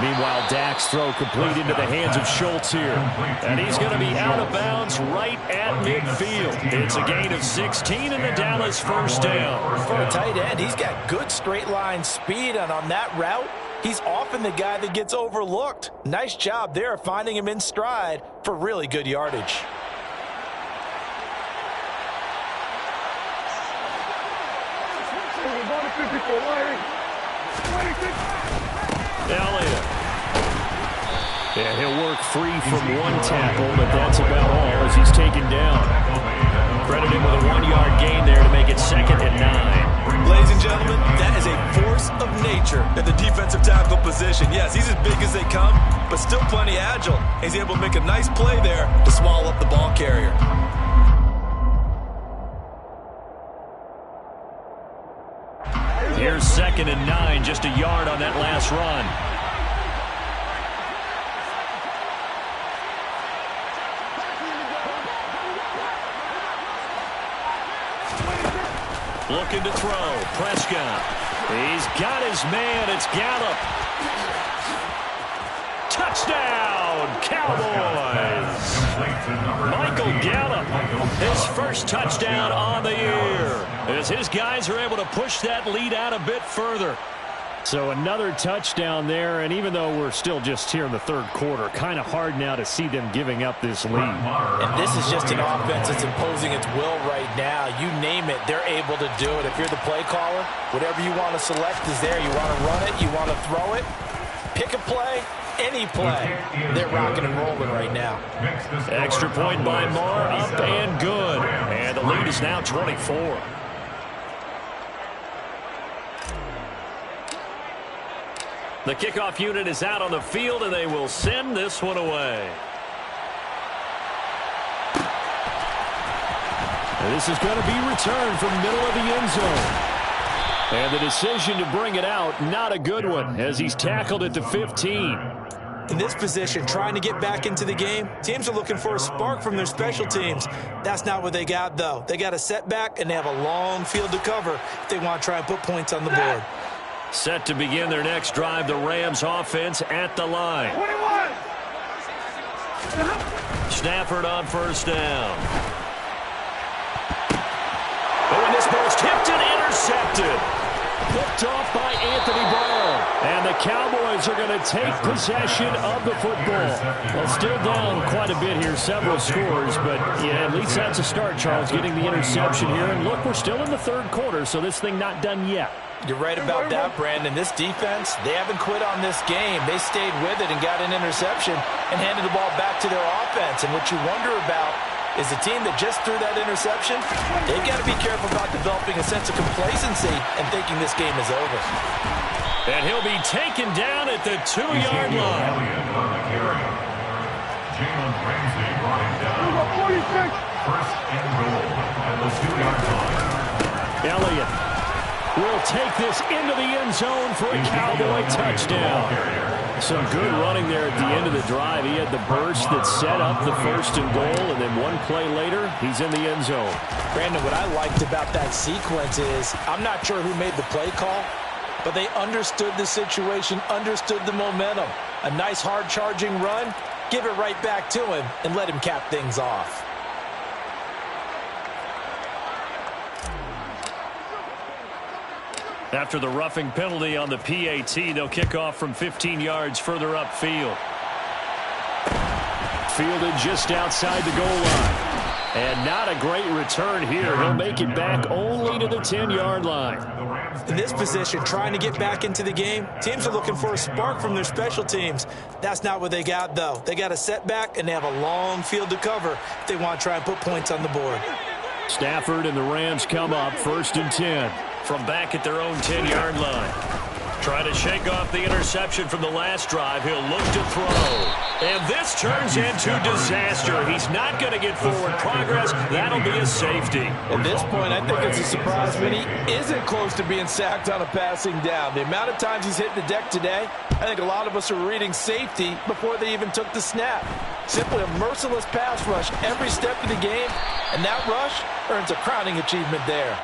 Meanwhile, Dak's throw complete into the hands of Schultz here. And he's going to be out of bounds right at midfield. It's a gain of 16 and the Dallas first down. For a tight end, he's got good straight line speed, and on that route, he's often the guy that gets overlooked. Nice job there finding him in stride for really good yardage. Elliott. And he'll work free from one tackle, but that's about all as he's taken down. Credit him with a 1-yard gain there to make it 2nd and 9. Ladies and gentlemen, that is a force of nature at the defensive tackle position. Yes, he's as big as they come, but still plenty agile. He's able to make a nice play there to swallow up the ball carrier. Here's 2nd and 9, just a yard on that last run. Looking to throw. Prescott. He's got his man. It's Gallup. Touchdown, Cowboys. Michael Gallup, his first touchdown on the year, as his guys are able to push that lead out a bit further. So another touchdown there, and even though we're still just here in the third quarter, kind of hard now to see them giving up this lead. And this is just an offense that's imposing its will right now. You name it, they're able to do it. If you're the play caller, whatever you want to select is there. You want to run it, you want to throw it, pick a play, any play. They're rocking and rolling right now. Extra point by Marr, up and good. And the lead is now 24. The kickoff unit is out on the field, and they will send this one away. And this is going to be returned from middle of the end zone. And the decision to bring it out, not a good one, as he's tackled at the 15. In this position, trying to get back into the game, teams are looking for a spark from their special teams. That's not what they got, though. They got a setback, and they have a long field to cover if they want to try and put points on the board. Set to begin their next drive, the Rams offense at the line. 21. Stafford on first down. Oh, and this ball's tipped and intercepted. Picked off by Anthony Brown. And the Cowboys are going to take possession of the football. Well, still down quite a bit here, several scores, but yeah, at least that's a start, Charles, getting the interception here. And look, we're still in the third quarter, so this thing not done yet. You're right about that, Brandon. This defense, they haven't quit on this game. They stayed with it and got an interception and handed the ball back to their offense. And what you wonder about is the team that just threw that interception, they've got to be careful about developing a sense of complacency and thinking this game is over. And he'll be taken down at the 2-yard line. Jalen Ramsey running down. 1st and goal at the 2-yard line. Elliott will take this into the end zone for a Cowboy touchdown. Some good running there at the end of the drive. He had the burst that set up the 1st and goal, and then one play later, he's in the end zone. Brandon, what I liked about that sequence is I'm not sure who made the play call, but they understood the situation, understood the momentum. A nice hard-charging run, give it right back to him, and let him cap things off. After the roughing penalty on the PAT, they'll kick off from 15 yards further upfield. Fielded just outside the goal line. And not a great return here. He'll make it back only to the 10-yard line. In this position, trying to get back into the game, teams are looking for a spark from their special teams. That's not what they got, though. They got a setback, and they have a long field to cover if they want to try and put points on the board. Stafford and the Rams come up 1st and 10 from back at their own 10-yard line. Trying to shake off the interception from the last drive. He'll look to throw. And this turns into disaster. He's not going to get forward progress. That'll be a safety. At this point, I think it's a surprise when he isn't close to being sacked on a passing down. The amount of times he's hit the deck today, I think a lot of us are reading safety before they even took the snap. Simply a merciless pass rush every step of the game, and that rush earns a crowning achievement there.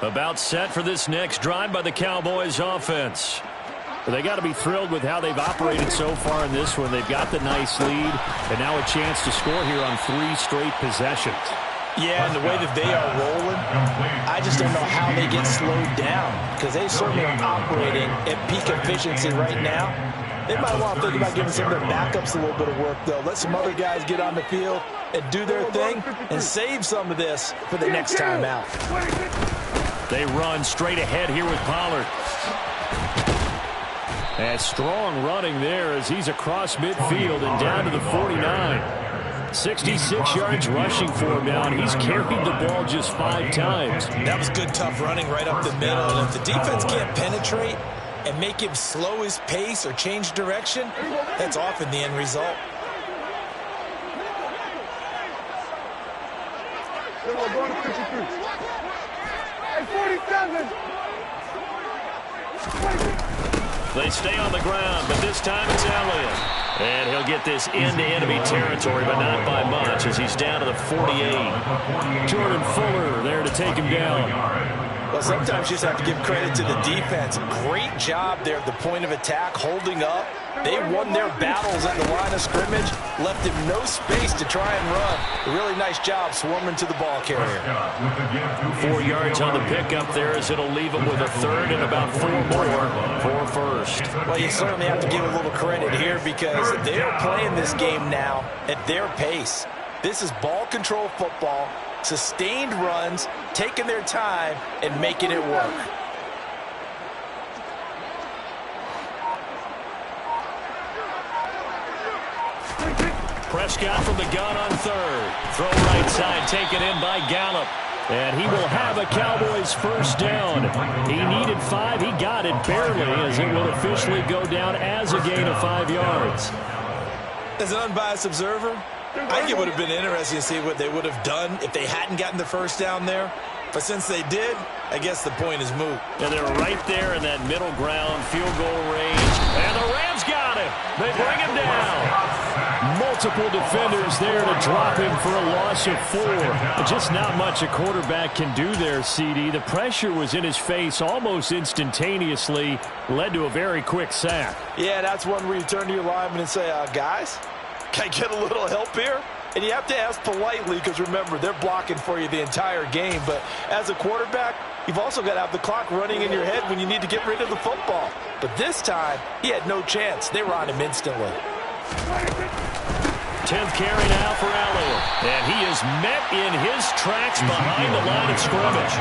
About set for this next drive by the Cowboys offense. They got to be thrilled with how they've operated so far in this one. They've got the nice lead, and now a chance to score here on 3 straight possessions. Yeah, and the way that they are rolling, I just don't know how they get slowed down, because they certainly are operating at peak efficiency right now. They might want to think about giving some of their backups a little bit of work, though. Let some other guys get on the field and do their thing and save some of this for the next time out. They run straight ahead here with Pollard. And strong running there as he's across midfield and down to the 49. 66 yards rushing for him now, and he's carried the ball just 5 times. That was good, tough running right up the middle. And if the defense can't penetrate and make him slow his pace or change direction, that's often the end result. They stay on the ground, but this time it's Elliott. And he'll get this into enemy territory, but not by much as he's down to the 48. Jordan Fuller there to take him down. Well, sometimes you just have to give credit to the defense. Great job there at the point of attack, holding up. They won their battles at the line of scrimmage, left him no space to try and run. A really nice job swarming to the ball carrier. 4 yards on the pickup there as it'll leave him with a 3rd and about 4 more for first. Well, you certainly have to give a little credit here because they're playing this game now at their pace. This is ball control football, sustained runs, taking their time, and making it work. Prescott from the gun on 3rd. Throw right side, taken in by Gallup. And he will have a Cowboys first down. He needed 5. He got it barely as it will officially go down as a gain of 5 yards. As an unbiased observer, I think it would have been interesting to see what they would have done if they hadn't gotten the first down there. But since they did, I guess the point is moot. And they're right there in that middle ground, field goal range. And the Rams got him. They bring him down. Multiple defenders there to drop him for a loss of 4. Just not much a quarterback can do there, CD. The pressure was in his face almost instantaneously, led to a very quick sack. Yeah, that's one where you turn to your lineman and say, guys, can I get a little help here? And you have to ask politely because, remember, they're blocking for you the entire game. But as a quarterback, you've also got to have the clock running in your head when you need to get rid of the football. But this time, he had no chance. They were on him instantly. 10th carry now for Elliott. And he is met in his tracks behind the line of scrimmage.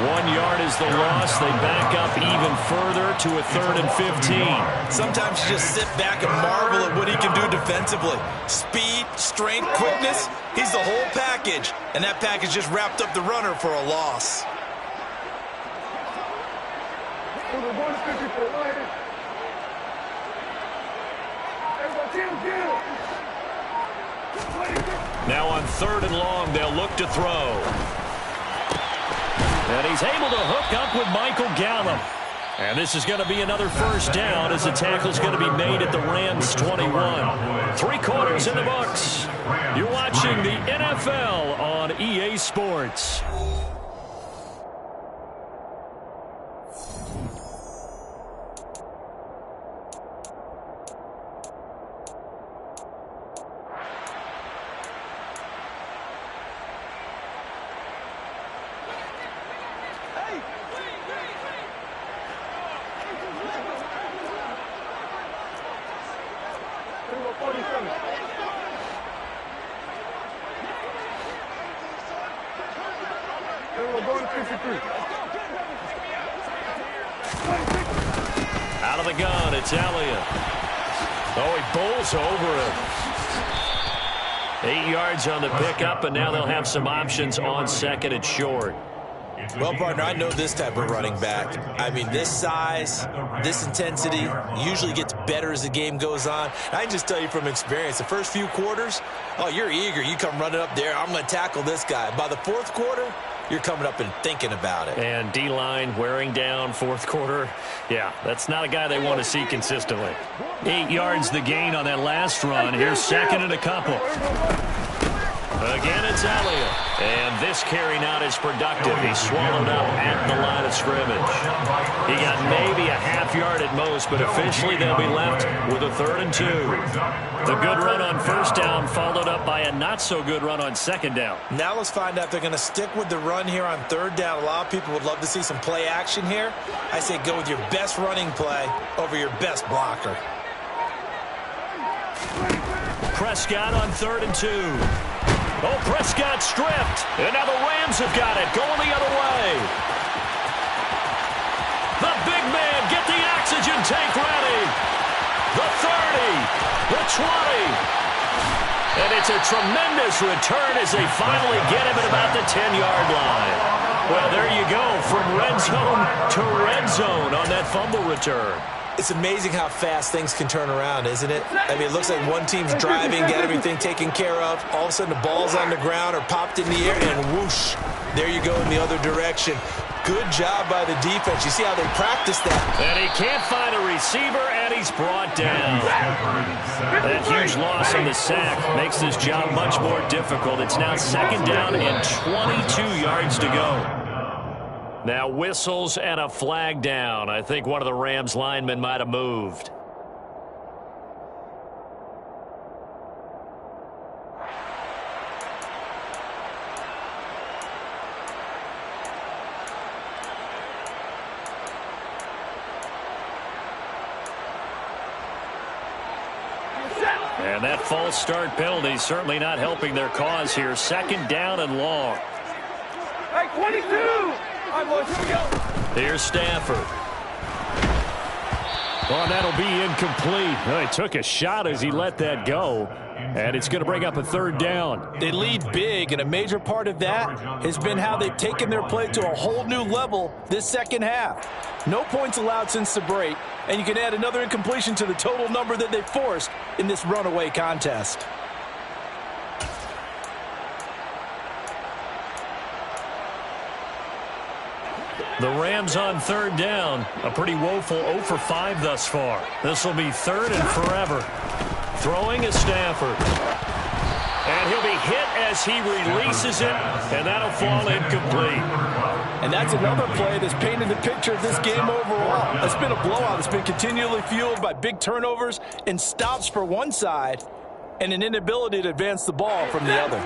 1 yard is the loss. They back up even further to a 3rd and 15. Sometimes you just sit back and marvel at what he can do defensively. Speed, strength, quickness. He's the whole package. And that package just wrapped up the runner for a loss. Now on 3rd and long, they'll look to throw. And he's able to hook up with Michael Gallup. And this is going to be another first down as the tackle's going to be made at the Rams 21. 3 quarters in the books. You're watching the NFL on EA Sports. Out of the gun, it's Elliott. Oh, he bowls over it. 8 yards on the pickup, and now they'll have some options on 2nd and short. Well, partner, I know this type of running back. I mean, this size, this intensity usually gets better as the game goes on. I can just tell you from experience, the first few quarters, oh, you're eager. You come running up there, I'm going to tackle this guy. By the 4th quarter, you're coming up and thinking about it. And D-line wearing down 4th quarter. Yeah, that's not a guy they want to see consistently. 8 yards the gain on that last run. Here's 2nd and a couple. Again, it's Elliott. And this carry not as productive. He's swallowed up at the line of scrimmage. He got maybe a half yard at most, but officially they'll be left with a 3rd and 2. The good run on 1st down followed up by a not-so-good run on 2nd down. Now let's find out if they're going to stick with the run here on 3rd down. A lot of people would love to see some play action here. I say go with your best running play over your best blocker. Prescott on 3rd and 2. Oh, Prescott stripped. And now the Rams have got it, going the other way. The big man, get the oxygen tank ready. The 30, the 20. And it's a tremendous return as they finally get him at about the 10-yard line. Well, there you go, from red zone to red zone on that fumble return. It's amazing how fast things can turn around, isn't it? I mean, it looks like one team's driving, got everything taken care of. All of a sudden, the ball's on the ground or popped in the air, and whoosh, there you go in the other direction. Good job by the defense. You see how they practice that. And he can't find a receiver, and he's brought down. That huge loss on the sack makes this job much more difficult. It's now 2nd down and 22 yards to go. Now whistles and a flag down. I think one of the Rams linemen might have moved. And that false start penalty certainly not helping their cause here. 2nd down and long. Hey, 22! Here's Stafford. Well, that'll be incomplete. Well, he took a shot as he let that go. And it's going to bring up a 3rd down. They lead big, and a major part of that has been how they've taken their play to a whole new level this 2nd half. No points allowed since the break, and you can add another incompletion to the total number that they forced in this runaway contest. The Rams on 3rd down. A pretty woeful 0 for 5 thus far. This will be 3rd and forever. Throwing is Stafford. And he'll be hit as he releases it, and that'll fall incomplete. And that's another play that's painted the picture of this game overall. It's been a blowout. It's been continually fueled by big turnovers and stops for one side and an inability to advance the ball from the other.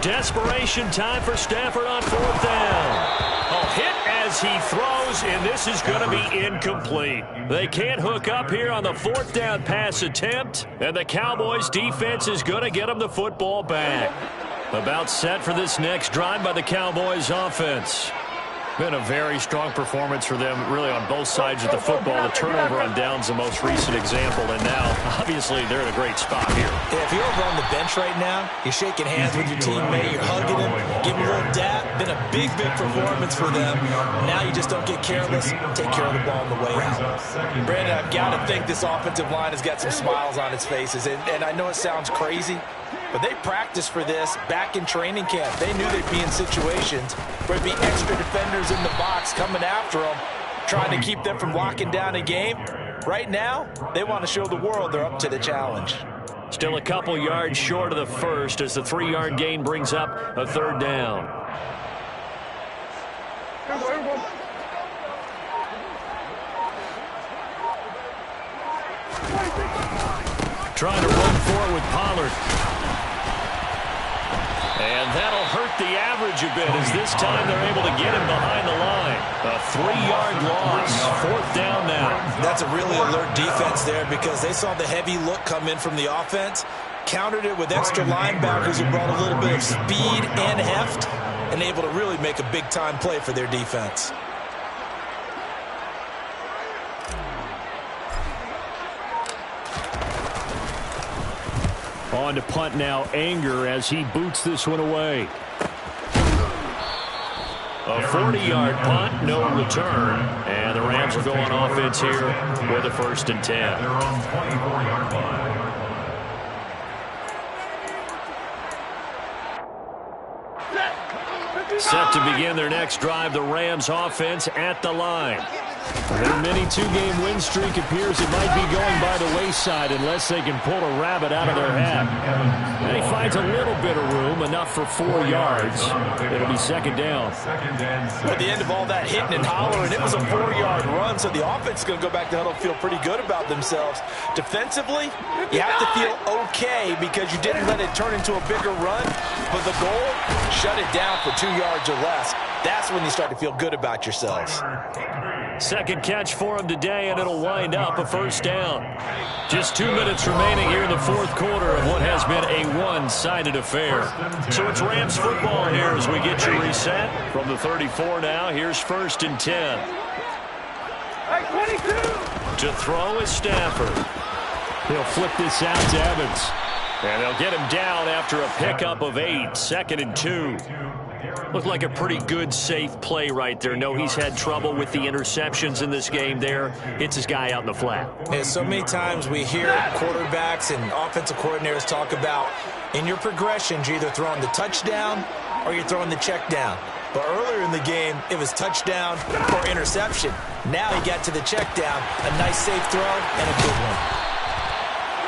Desperation time for Stafford on 4th down. A hit as he throws, and this is going to be incomplete. They can't hook up here on the 4th down pass attempt, and the Cowboys defense is going to get them the football back. About set for this next drive by the Cowboys offense. Been a very strong performance for them, really, on both sides of the football. The turnover on downs, the most recent example, and now, obviously, they're in a great spot here. Yeah, if you're over on the bench right now, you're shaking hands with your teammate, you're hugging him, giving him a little dap. Been a big, big performance for them. Now you just don't get careless. Take care of the ball on the way out. Brandon, I've got to think this offensive line has got some smiles on its faces, and I know it sounds crazy, but they practiced for this back in training camp. They knew they'd be in situations where it'd be extra defenders in the box coming after them, trying to keep them from locking down a game. Right now, they want to show the world they're up to the challenge. Still a couple yards short of the first as the 3-yard gain brings up a third down. Trying to run for it with Pollard. And that'll hurt the average a bit as this time they're able to get him behind the line. A 3-yard loss, 4th down now. That's a really alert defense there because they saw the heavy look come in from the offense, countered it with extra linebackers who brought a little bit of speed and heft, and able to really make a big-time play for their defense. On to punt now, Anger, as he boots this one away. A 40-yard punt, no return. And the Rams will go on offense here with a 1st and 10. Their own 24-yard line. Set to begin their next drive, the Rams offense at the line. Their mini 2-game win streak appears it might be going by the wayside unless they can pull a rabbit out of their hat. And he finds a little bit of room, enough for 4 yards. It'll be 2nd down. At the end of all that hitting and hollering, it was a 4-yard run, so the offense is going to go back to huddle, feel pretty good about themselves. Defensively, you have to feel okay because you didn't let it turn into a bigger run, but the goal, shut it down for 2 yards or less. That's when you start to feel good about yourselves. 2nd catch for him today, and it'll wind up a 1st down. Just 2 minutes remaining here in the 4th quarter of what has been a one-sided affair. So it's Rams football here as we get you reset. From the 34 now, here's 1st and 10. To throw is Stafford. He'll flip this out to Evans. And they'll get him down after a pickup of 8, 2nd and 2. Looked like a pretty good, safe play right there. No, he's had trouble with the interceptions in this game there. Hits his guy out in the flat. And so many times we hear quarterbacks and offensive coordinators talk about in your progressions, you're either throwing the touchdown or you're throwing the check down. But earlier in the game, it was touchdown or interception. Now he got to the check down. A nice, safe throw and a good one.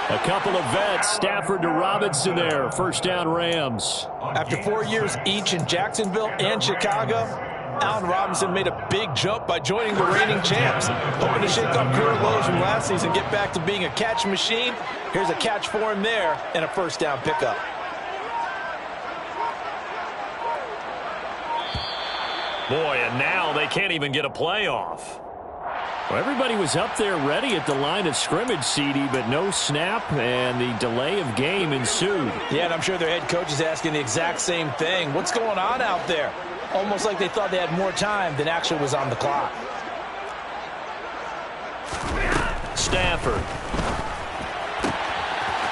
A couple of vets, Stafford to Robinson there. 1st down Rams. After 4 years each in Jacksonville and Chicago, Allen Robinson made a big jump by joining the reigning champs. Hoping to shake off career lows from last season, get back to being a catch machine. Here's a catch for him there and a 1st down pickup. Boy, and now they can't even get a playoff. Well, everybody was up there ready at the line of scrimmage, CD, but no snap, and the delay of game ensued. Yeah, and I'm sure their head coach is asking the exact same thing. What's going on out there? Almost like they thought they had more time than actually was on the clock. Stafford.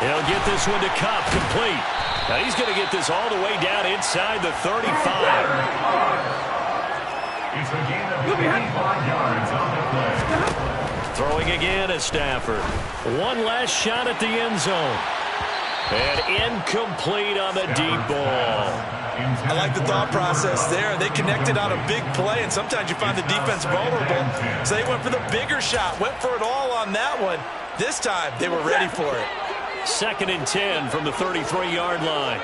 He'll get this one to Kupp, complete. Now he's going to get this all the way down inside the 35. It's a gain of 55 yards on the play. Throwing again is Stafford. One last shot at the end zone. And incomplete on the deep ball. I like the thought process there. They connected on a big play, and sometimes you find the defense vulnerable. So they went for the bigger shot, went for it all on that one. This time, they were ready for it. 2nd and 10 from the 33-yard line.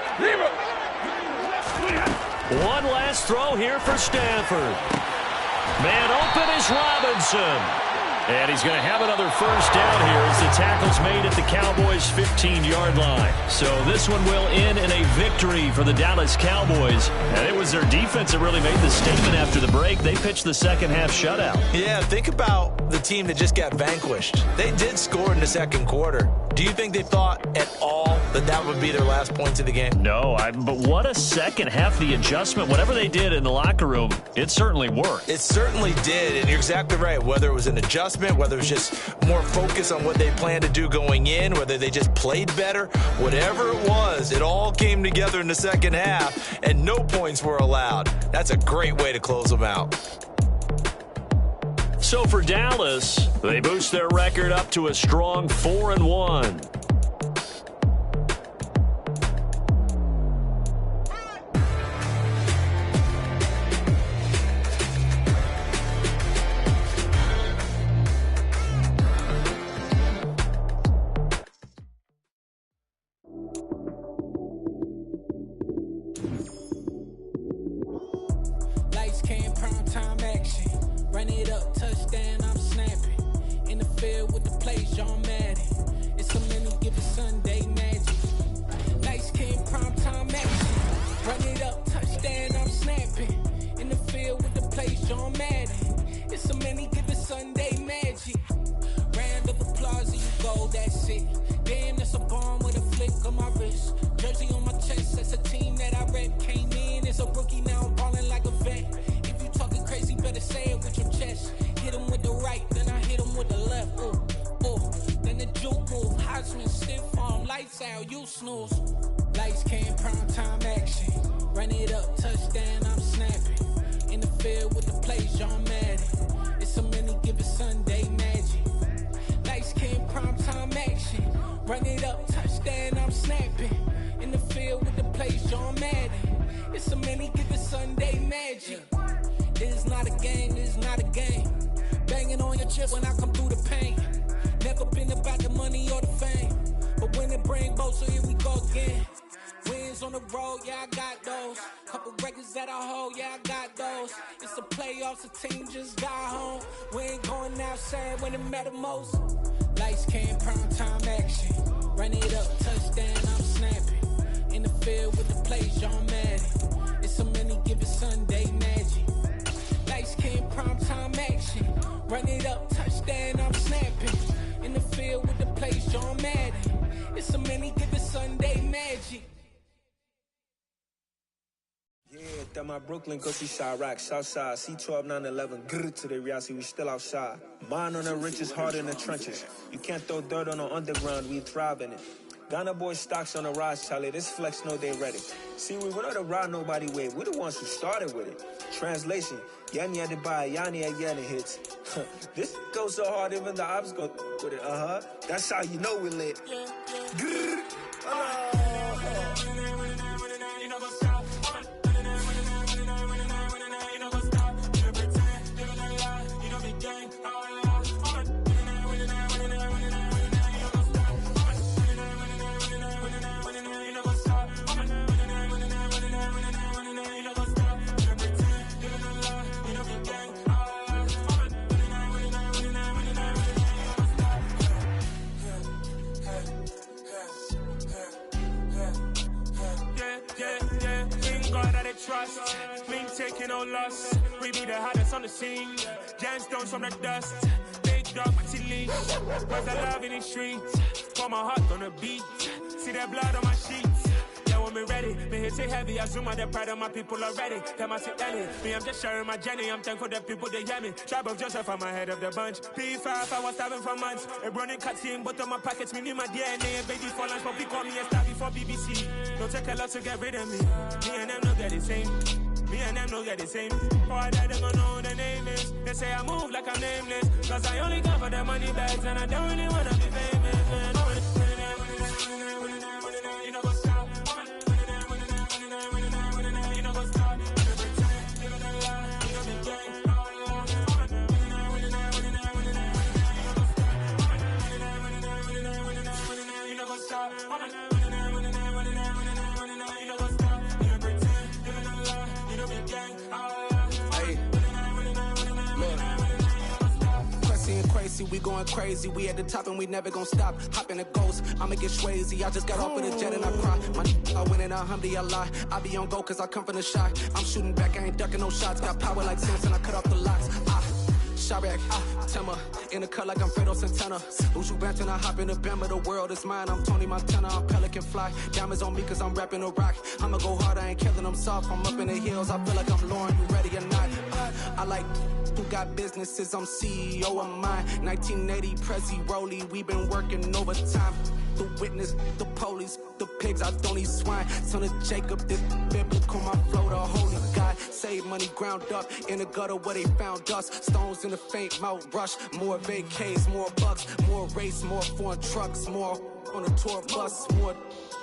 One last throw here for Stafford. Man open is Robinson. And he's going to have another first down here as the tackle's made at the Cowboys' 15-yard line. So this one will end in a victory for the Dallas Cowboys. And it was their defense that really made the statement after the break. They pitched the second-half shutout. Yeah, think about the team that just got vanquished. They did score in the second quarter. Do you think they thought at all that that would be their last points of the game? No, but what a second half. The adjustment, whatever they did in the locker room, it certainly worked. It certainly did, and you're exactly right. Whether it was an adjustment, whether it was just more focus on what they planned to do going in, whether they just played better, whatever it was, it all came together in the second half, and no points were allowed. That's a great way to close them out. So for Dallas, they boost their record up to a strong 4-1. Lights came, prime time action. Run it up, touchdown, I'm snapping. In the field with the plays, John Madden. It's a many given Sunday magic. Lights came, prime time action. Run it up, touchdown, I'm snapping. In the field with the plays, John Madden. It's a many given Sunday magic. Round of applause, and you go, that's it. Damn, that's a bomb with a flick on my wrist. Jersey on my chest, that's a team that I rep. Came in as a rookie, now I'm balling like a vet. If you talking crazy, better say it with your chest. Hit him with the right, then I hit him with the left. Ooh, ooh. Then the juke move, Heisman, stiff arm, lights out, you snooze. Lights came, prime time action. Run it up, touchdown, I'm snapping. In the field with the plays, John Madden. It's a many given Sunday magic. Lights came, prime time action. Run it up, touchdown, I'm snapping. In the field with the plays, John Madden. It's a many given Sunday magic. It is not a game, it is not a game. Banging on your chest when I come through the pain. Never been about the money or the fame. But when it bring both, so here we go again. Wins on the road, yeah, I got those. Couple records that I hold, yeah, I got those. It's the playoffs, the team just got home. We ain't going outside when it matter most. Lights came, prime time action. Run it up, touchdown, I'm snapping. In the field with the plays, John Madden. It's a many given Sunday magic. Lights came, prime time action. Run it up, touchdown, I'm snapping. In the field with the plays, John Madden. It's a many given Sunday magic. Yeah, that my Brooklyn, go see Chirac, Southside, C12, 911, grrr to the reality, we still outside. Mine on the richest, heart in the trenches. You can't throw dirt on the underground, we thrive in it. Ghana boys stocks on the rise, Charlie, this flex know they ready. See, we were not the ride nobody with, we the ones who started with it. Translation, Yanni had to buy, Yanni had Yanni hits. This goes so hard, even the ops go with it, That's how you know we lit. Grrr, trust, mean taking no loss. We be the hottest on the scene. Gemstones from the dust. Big dog, but she leash. Cause I love in the streets. Pour my heart on the beat. See that blood on my sheets. Yeah, when me ready, me hit it heavy. I zoom out the pride of my people already. Them I sit early. Me, I'm just sharing my journey. I'm thankful that people they hear me. Tribe of Joseph, I'm ahead of the bunch. P5, I was starving for months. A running cutscene, but on my pockets, me need my DNA. Baby for lunch, but we call me a star before BBC. Don't take a lot to get rid of me. Me and them no get the same. Me and them no get the same. Oh, I died, they gon' know who the name is. They say I move like I'm nameless. Cause I only come for the money bags and I don't really wanna be famous, man. You know what's up? You know what's up? Tracy, we going crazy. We at the top and we never gonna stop. Hop in a ghost, I'ma get Swayze. I just got off of the jet and I cry. My I win in a Humvee, I lie. I be on go cause I come from the shot. I'm shooting back, I ain't ducking no shots. Got power like Samson, I cut off the locks. Chirac, Tema, in the cut like I'm Fredo Santana. Uju Banton, I hop in the Bama, the world is mine. I'm Tony Montana, I'm Pelican Fly. Diamonds on me cause I'm rapping a rock. I'ma go hard, I ain't killing them soft. I'm up in the hills, I feel like I'm Lauren, you ready or not? I like who got businesses, I'm CEO of mine. 1980, Prezi Rolly, we been working overtime. The witness, the police, the pigs, I don't eat swine. Son of Jacob, this biblical, my flow, the holy God. Save money ground up in the gutter where they found us. Stones in the faint Mount Rush. More vacays, more bucks, more race, more foreign trucks, more on a tour bus, more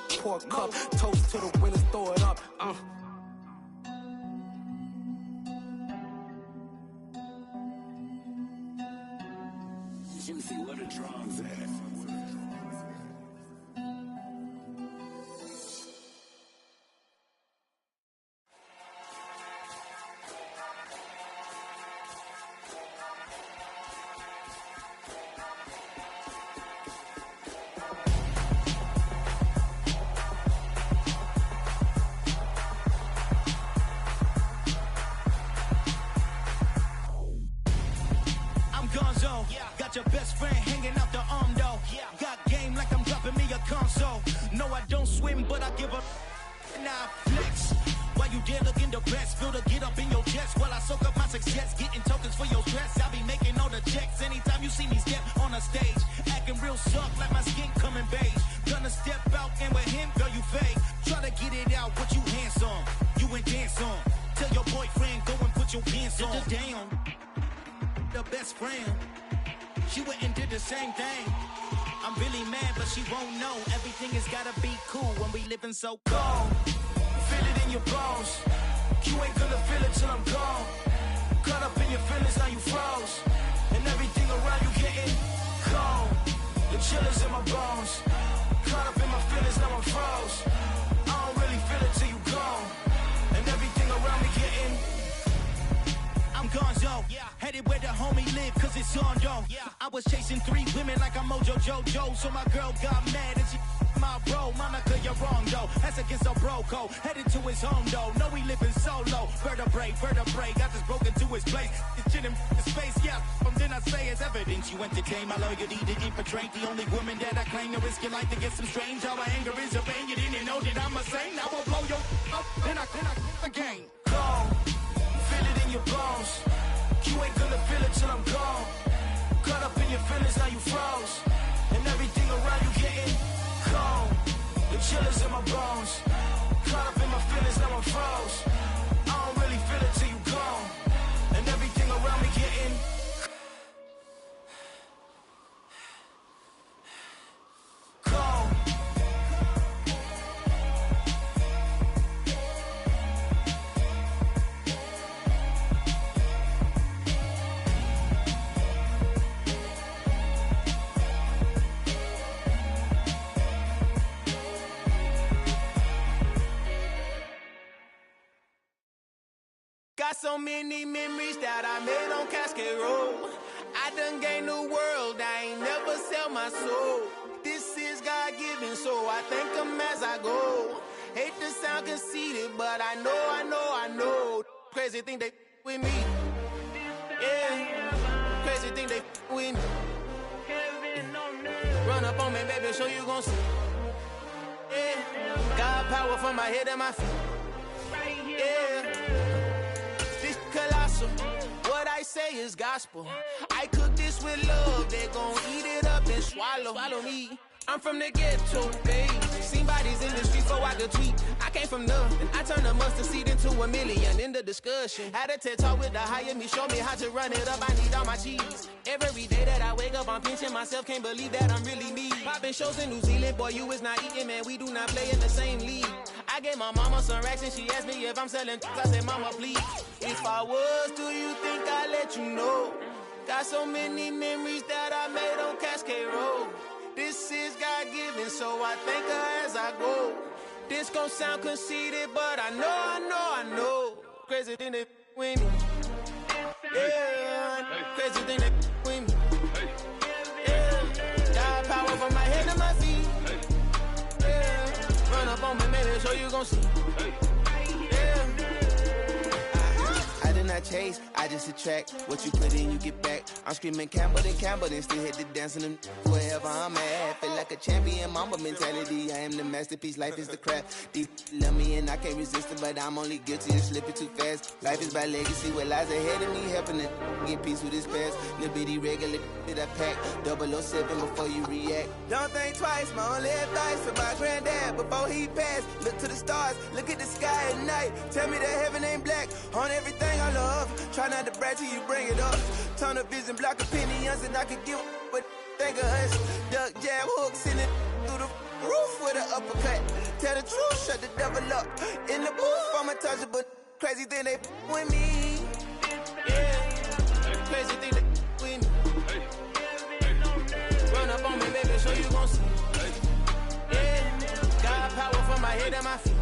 pour cup. Toast to the winners, throw it up. Juicy, where the drums at? Your best friend hanging out the arm though. Got game like I'm dropping me a console. No, I don't swim, but I give a nah flex. While you there looking depressed, feel the get up in your chest while I soak up my success. Getting tokens for your stress, I be making all the checks. Anytime you see me step on a stage, acting real soft like my skin coming beige. Gonna step out and with him, girl, you fake. Try to get it out, what you handsome, you ain't dance on. Tell your boyfriend, go and put your pants on. Down, the best friend. She went and did the same thing. I'm really mad, but she won't know. Everything has gotta be cool when we living so cold. Feel it in your bones. You ain't gonna feel it till I'm gone. Caught up in your feelings, now you froze. And everything around you getting cold. The chillers in my bones. Caught up in my feelings, now I'm froze. I don't really feel it till you gone. And everything around me getting I'm gonzo, headed where the homie live, cause it's on though. I was chasing 3 women like I'm Mojo Jojo, so my girl got mad and she my bro. Monica, you're wrong though, that's against a bro code. Headed to his home though, no we living solo. Vertebrae, got this broken to his place. It's shit in his face, from then I say it's evidence. You entertain my loyalty to infiltrate. The only woman that I claim to risk your life to get some strange. All my anger is a pain, you didn't know that I'm a saint. Now I'll blow your up, then I again. Gone. Feel it in your bones. You ain't gonna feel it till I'm gone. Caught up in your feelings, now you froze. And everything around you getting cold. The chillers in my bones. Caught up in my feelings, now I'm froze. I don't really feel it till you gone. And everything around me getting cold. Got so many memories that I made on Cascade Road. I done gained the world, I ain't never sell my soul. This is God-given, so I thank him as I go. Hate to sound conceited, but I know. Crazy thing they with me. Yeah, crazy thing they with me. Run up on me, baby, show you gon' see. Yeah, God power from my head and my feet. Yeah. Colossal. What I say is gospel. I cook this with love, they gon' eat it up and swallow me. I'm from the ghetto, babe. Seen bodies in the streets so I could tweet. I came from nothing, I turned a mustard seed into $1 million in the discussion. Had a TED talk with the higher me, show me how to run it up, I need all my cheese. Every day that I wake up, I'm pinching myself, can't believe that I'm really me. Popping shows in New Zealand, boy, you is not eating, man, we do not play in the same league. I gave my mama some racks and she asked me if I'm selling. I said, mama, please. If I was, do you think I'd let you know? Got so many memories that I made on Cascade Road. This is God-given, so I thank her as I go. This gon' sound conceited, but I know. Crazy thing they with me. Yeah, crazy thing they with me. baby, so you gon' see. I did not chase, I just attract. What you put in, you get back. I'm screaming Campbell, then still hit the dancing and wherever I'm at. Feel like a champion, mamba mentality. I am the masterpiece, life is the crap. Deep love me and I can't resist it, but I'm only guilty of slipping too fast. Life is by legacy, what lies ahead of me, helping to get peace with this past. Little bitty regular that I pack. 007 before you react. Don't think twice, my only advice for my granddad before he passed. Look to the stars, look at the sky at night. Tell me that heaven ain't black on everything I love. Try not to brag till you bring it up. Tunnel vision, block opinions, and I could give what think of us. Duck jab hooks in it through the roof with an uppercut. Tell the truth, shut the devil up. In the booth, I'm untouchable. Crazy thing they with me. Yeah, crazy thing they with me. Run up on me, baby, so you gon' see. Yeah, got power from my head and my feet.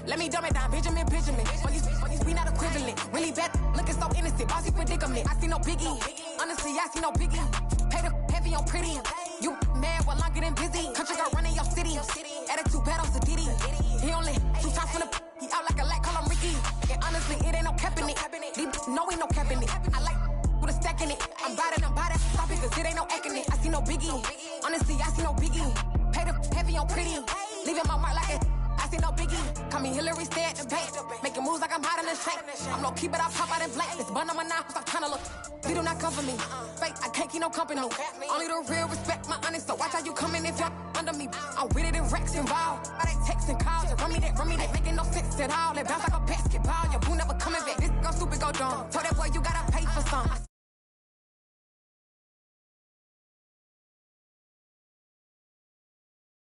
Let me dumb it down, Benjamin. For these we not equivalent. Really bad, looking so innocent. Bossy predicament. I see no biggie. Honestly, I see no biggie. Pay the heavy on pretty. You mad while I'm getting busy. Country girl running your city. Attitude bad on Diddy. He only 2 times from the he out like a light, call him Ricky. And honestly, it ain't no cap in it. No, ain't no cap in it. I like with a stack in it. I'm bad it. Stop it, cause it ain't no acting it. I see no biggie. Honestly, I see no biggie. Pay the heavy on pretty. Leaving my mark like it. I see no biggie. Call me Hillary, stay at the bank. Making moves like I'm hot in the shank. I'm low key, but I pop out in blank. This bun on my knife, stop trying to look. We do not come for me. Fake, I can't keep no company. Only the real respect my honest. So watch how you coming if you're under me. I'm with it in Rex involved. All they texts and calls. Run me that making no sense at all. They bounce like a basketball. Your boo never coming back. This go stupid, go dumb. Told that boy you gotta pay for some.